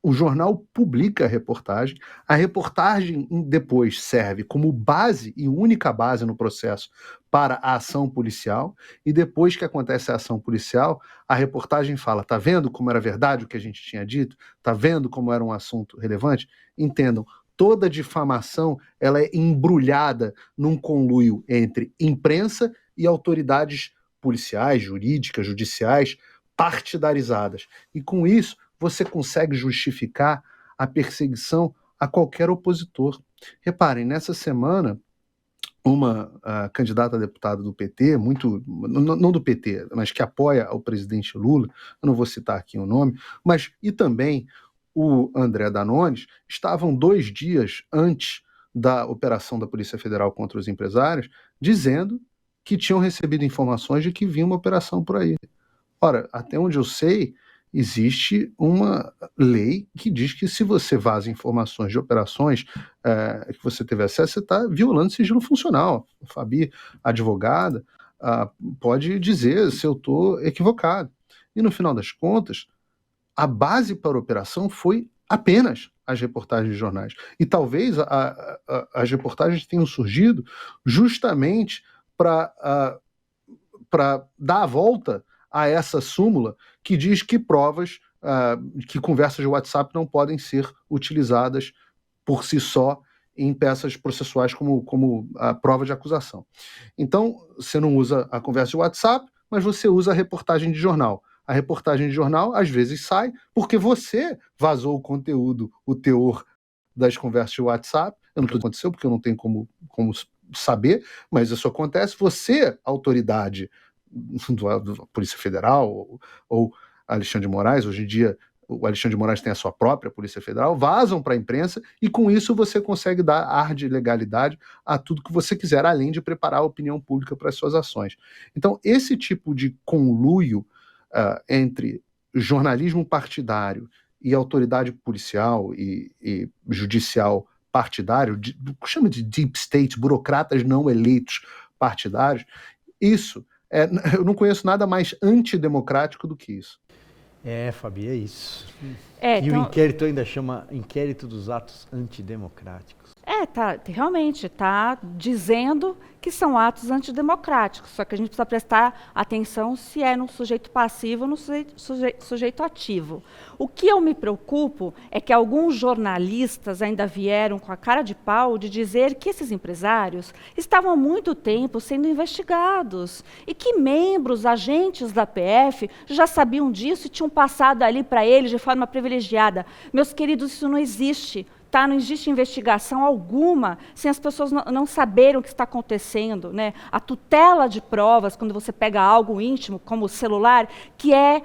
O jornal publica a reportagem depois serve como base e única base no processo para a ação policial, e depois que acontece a ação policial, a reportagem fala, tá vendo como era verdade o que a gente tinha dito? Tá vendo como era um assunto relevante? Entendam, toda difamação ela é embrulhada num conluio entre imprensa e autoridades policiais, jurídicas, judiciais, partidarizadas. E com isso, você consegue justificar a perseguição a qualquer opositor. Reparem, nessa semana, uma candidata a deputada do PT, não do PT, mas que apoia o presidente Lula, eu não vou citar aqui o nome, mas e também o André Danones, estavam 2 dias antes da operação da Polícia Federal contra os empresários, dizendo que tinham recebido informações de que vinha uma operação por aí. Ora, até onde eu sei, existe uma lei que diz que se você vaza informações de operações que você teve acesso, você está violando sigilo funcional. A Fabi, advogada, pode dizer se eu estou equivocado. E no final das contas, a base para a operação foi apenas as reportagens de jornais. E talvez as reportagens tenham surgido justamente para dar a volta a essa súmula que diz que provas, que conversas de WhatsApp não podem ser utilizadas por si só em peças processuais como a prova de acusação. Então, você não usa a conversa de WhatsApp, mas você usa a reportagem de jornal. A reportagem de jornal, às vezes, sai porque você vazou o conteúdo, o teor das conversas de WhatsApp. Eu não estou dizendo que aconteceu, porque eu não tenho como saber, mas isso acontece. Você, autoridade da Polícia Federal ou Alexandre de Moraes, hoje em dia o Alexandre de Moraes tem a sua própria Polícia Federal, vazam para a imprensa e com isso você consegue dar ar de legalidade a tudo que você quiser, além de preparar a opinião pública para as suas ações. Então, esse tipo de conluio entre jornalismo partidário e autoridade policial e judicial partidário, chama de deep state, burocratas não eleitos partidários, isso, eu não conheço nada mais antidemocrático do que isso. Fabi, é isso. E então, o inquérito ainda chama Inquérito dos Atos Antidemocráticos. Realmente está dizendo que são atos antidemocráticos, só que a gente precisa prestar atenção se é no sujeito passivo ou no sujeito ativo. O que eu me preocupo é que alguns jornalistas ainda vieram com a cara de pau de dizer que esses empresários estavam há muito tempo sendo investigados e que membros, agentes da PF já sabiam disso e tinham passado ali para eles de forma privilegiada. Meus queridos, isso não existe. Não existe investigação alguma sem as pessoas não saberem o que está acontecendo, né? A tutela de provas, quando você pega algo íntimo, como o celular, que é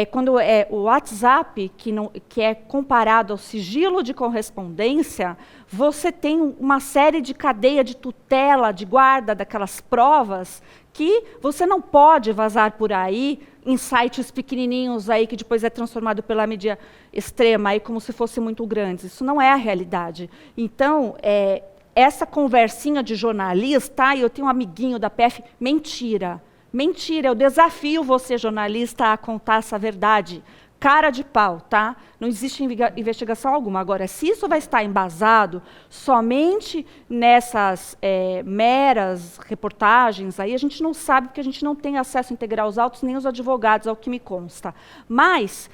quando é o WhatsApp, que é comparado ao sigilo de correspondência, você tem uma série de cadeia de tutela, de guarda daquelas provas, que você não pode vazar por aí em sites pequenininhos aí que depois é transformado pela mídia extrema aí como se fosse muito grandes. Isso não é a realidade. Então, essa conversinha de jornalista, e eu tenho um amiguinho da PF, mentira. Mentira, eu desafio você, jornalista, a contar essa verdade. Cara de pau, tá? Não existe investigação alguma. Agora, se isso vai estar embasado somente nessas meras reportagens, aí a gente não sabe, porque a gente não tem acesso integral aos autos, nem os advogados, ao que me consta. Mas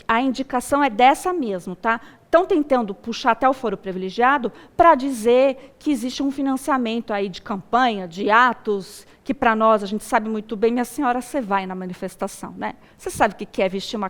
a indicação é dessa mesmo, tá? Estão tentando puxar até o foro privilegiado para dizer que existe um financiamento aí de campanha, de atos, que para nós, a gente sabe muito bem, minha senhora, você vai na manifestação, né? Você sabe o que é vestir uma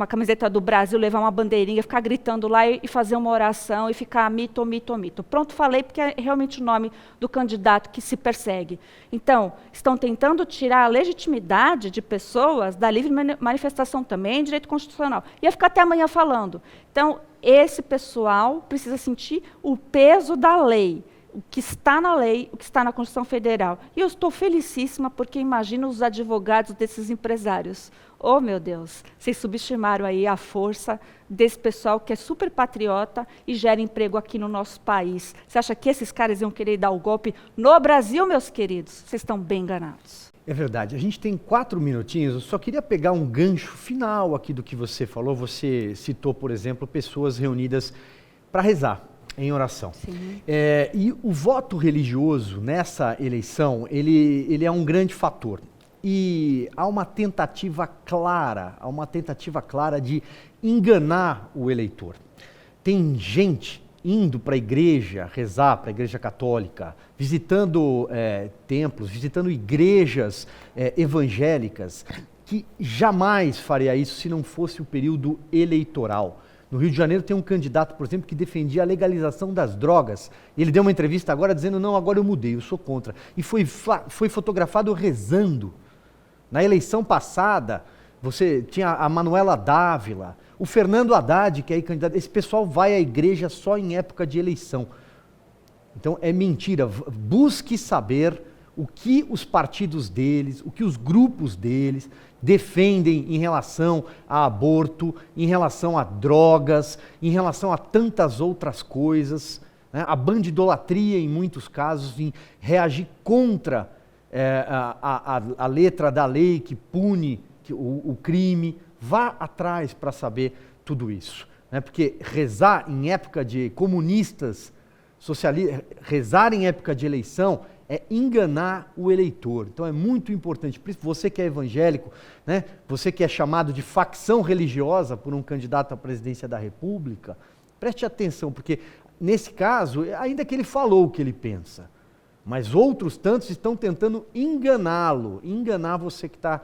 camiseta do Brasil, levar uma bandeirinha, ficar gritando lá e fazer uma oração e ficar mito, mito, mito. Pronto, falei, porque é realmente o nome do candidato que se persegue. Então, estão tentando tirar a legitimidade de pessoas da livre manifestação também, direito constitucional. Ia ficar até amanhã falando. Então, esse pessoal precisa sentir o peso da lei, o que está na lei, o que está na Constituição Federal. E eu estou felicíssima, porque imagino os advogados desses empresários. Oh, meu Deus, vocês subestimaram aí a força desse pessoal que é super patriota e gera emprego aqui no nosso país. Você acha que esses caras iam querer dar o golpe no Brasil, meus queridos? Vocês estão bem enganados. É verdade. A gente tem 4 minutinhos. Eu só queria pegar um gancho final aqui do que você falou. Você citou, por exemplo, pessoas reunidas para rezar em oração. E o voto religioso nessa eleição, ele é um grande fator. E há uma tentativa clara de enganar o eleitor. Tem gente indo para a igreja, rezar para a igreja católica, visitando templos, visitando igrejas evangélicas, que jamais faria isso se não fosse o período eleitoral. No Rio de Janeiro tem um candidato, por exemplo, que defendia a legalização das drogas. Ele deu uma entrevista agora dizendo, não, agora eu mudei, eu sou contra. E foi fotografado rezando. Na eleição passada, você tinha a Manuela Dávila, o Fernando Haddad, que é aí candidato. Esse pessoal vai à igreja só em época de eleição. Então é mentira. Busque saber o que os partidos deles, o que os grupos deles defendem em relação a aborto, em relação a drogas, em relação a tantas outras coisas, né? A bandidolatria, em muitos casos, em reagir contra a letra da lei que pune o crime. Vá atrás para saber tudo isso, né? Porque rezar em época de comunistas, rezar em época de eleição é enganar o eleitor. Então é muito importante, você que é evangélico, né? Você que é chamado de facção religiosa por um candidato à presidência da República, preste atenção, porque nesse caso, ainda que ele falou o que ele pensa, mas outros tantos estão tentando enganá-lo, enganar você que está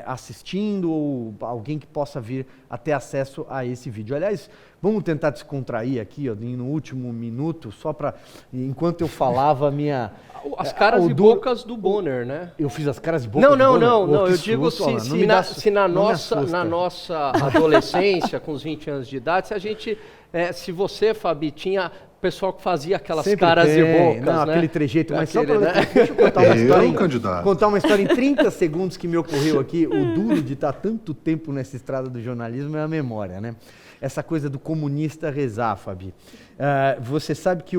assistindo ou alguém que possa vir a ter acesso a esse vídeo. Aliás, vamos tentar descontrair aqui, ó, no último minuto, só para, enquanto eu falava a minha... As caras e bocas do Bonner, né? Eu fiz as caras e bocas do Bonner? Não, eu digo se na nossa adolescência, com os 20 anos de idade, se a gente, se você, Fabi, tinha... pessoal que fazia aquelas sempre caras e bocas, não, né? Aquele trejeito, mas só para... Deixa eu contar uma história, contar uma história em 30 segundos que me ocorreu aqui. O duro de estar tanto tempo nessa estrada do jornalismo é a memória, né? Essa coisa do comunista rezar, Fabi. Você sabe que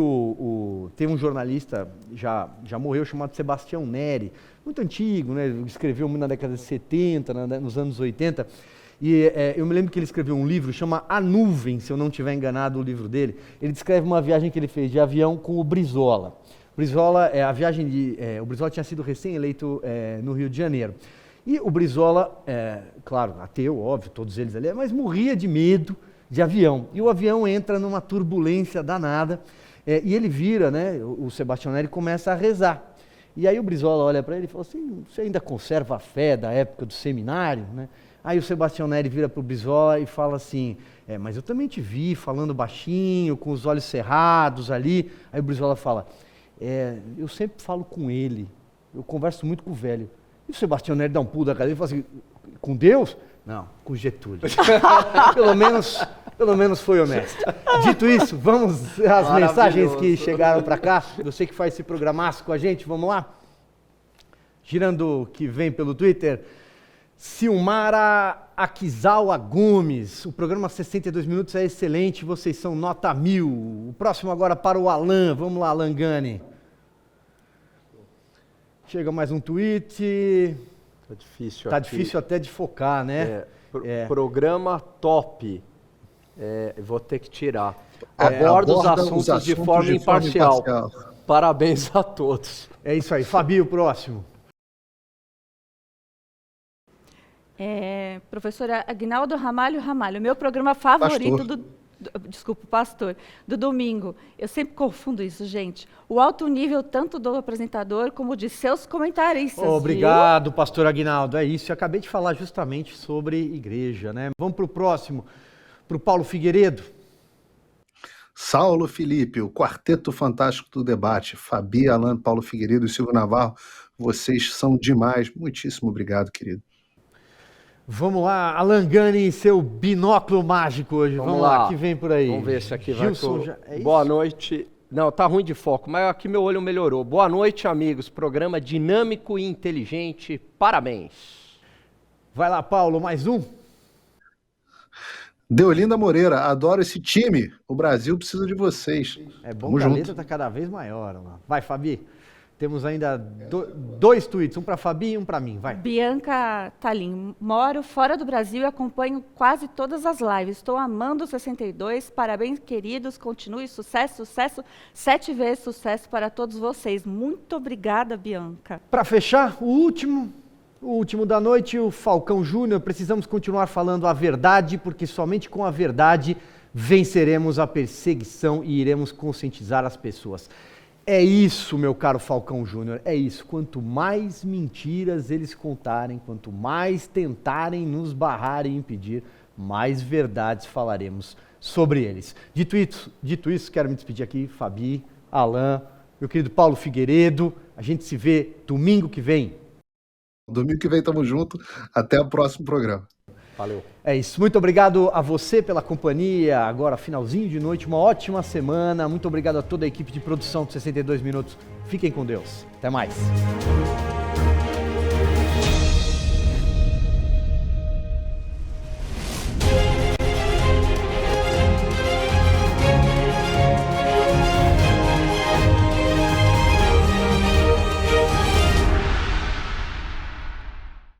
tem um jornalista, já morreu, chamado Sebastião Neri, muito antigo, né? Escreveu na década de 70, nos anos 80, e eu me lembro que ele escreveu um livro, chama A Nuvem, se eu não estiver enganado o livro dele. Ele descreve uma viagem que ele fez de avião com o Brizola. O Brizola tinha sido recém-eleito no Rio de Janeiro. E o Brizola, claro, ateu, óbvio, todos eles ali, mas morria de medo de avião. E o avião entra numa turbulência danada, e ele vira, né, o Sebastião Neri começa a rezar. E aí o Brizola olha para ele e fala assim, você ainda conserva a fé da época do seminário, né? Aí o Sebastião Neri vira para o Brizola e fala assim, mas eu também te vi falando baixinho, com os olhos cerrados ali. Aí o Brizola fala, eu sempre falo com ele, eu converso muito com o velho. E o Sebastião Neri dá um pulo da cadeira e fala assim, Com Deus? Não, com Getúlio. Pelo menos foi honesto. Dito isso, vamos às mensagens que chegaram para cá. Você que faz esse programaço com a gente, vamos lá? Girando que vem pelo Twitter. Silmara Akizawa Gomes. O programa 62 minutos é excelente, vocês são nota 1000. O próximo agora para o Alan. Vamos lá, Alan Gani. Chega mais um tweet. Tá difícil Tá aqui. difícil até de focar, né? Programa top. Vou ter que tirar. Aborda os assuntos de forma imparcial. Parabéns a todos. É isso aí. Fabio, próximo. Professor Aguinaldo Ramalho, meu programa favorito pastor, do domingo. Eu sempre confundo isso, gente. O alto nível tanto do apresentador como de seus comentaristas. Obrigado, viu? pastor Aguinaldo. É isso, eu acabei de falar justamente sobre igreja, né? Vamos para o próximo, para o Paulo Figueiredo. Saulo Felipe, o quarteto fantástico do debate. Fabi, Alan, Paulo Figueiredo e Silvio Navarro, vocês são demais. Muitíssimo obrigado, querido. Vamos lá, Alan Gani, seu binóculo mágico hoje. Vamos lá, que vem por aí. Vamos ver se aqui Gilson, vai... já... Boa noite. Não, tá ruim de foco, mas aqui meu olho melhorou. Boa noite, amigos. Programa dinâmico e inteligente. Parabéns. Vai lá, Paulo, mais um. Deolinda Moreira, adoro esse time. O Brasil precisa de vocês. É bom Tamo que a junto. letra tá cada vez maior. Lá. Vai, Fabi. Temos ainda dois tweets, um para Fabi e um para mim. Vai. Bianca Talim, moro fora do Brasil e acompanho quase todas as lives. Estou amando o 62. Parabéns, queridos. Continue sucesso, 7 vezes sucesso para todos vocês. Muito obrigada, Bianca. Para fechar, o último da noite, o Falcão Júnior. Precisamos continuar falando a verdade, porque somente com a verdade venceremos a perseguição e iremos conscientizar as pessoas. É isso, meu caro Falcão Júnior, é isso. Quanto mais mentiras eles contarem, quanto mais tentarem nos barrar e impedir, mais verdades falaremos sobre eles. Dito isso, quero me despedir aqui, Fabi, Alan, meu querido Paulo Figueiredo. A gente se vê domingo que vem. Domingo que vem tamo junto. Até o próximo programa. Valeu. É isso. Muito obrigado a você pela companhia. Agora, finalzinho de noite, uma ótima semana. Muito obrigado a toda a equipe de produção de 62 Minutos. Fiquem com Deus. Até mais.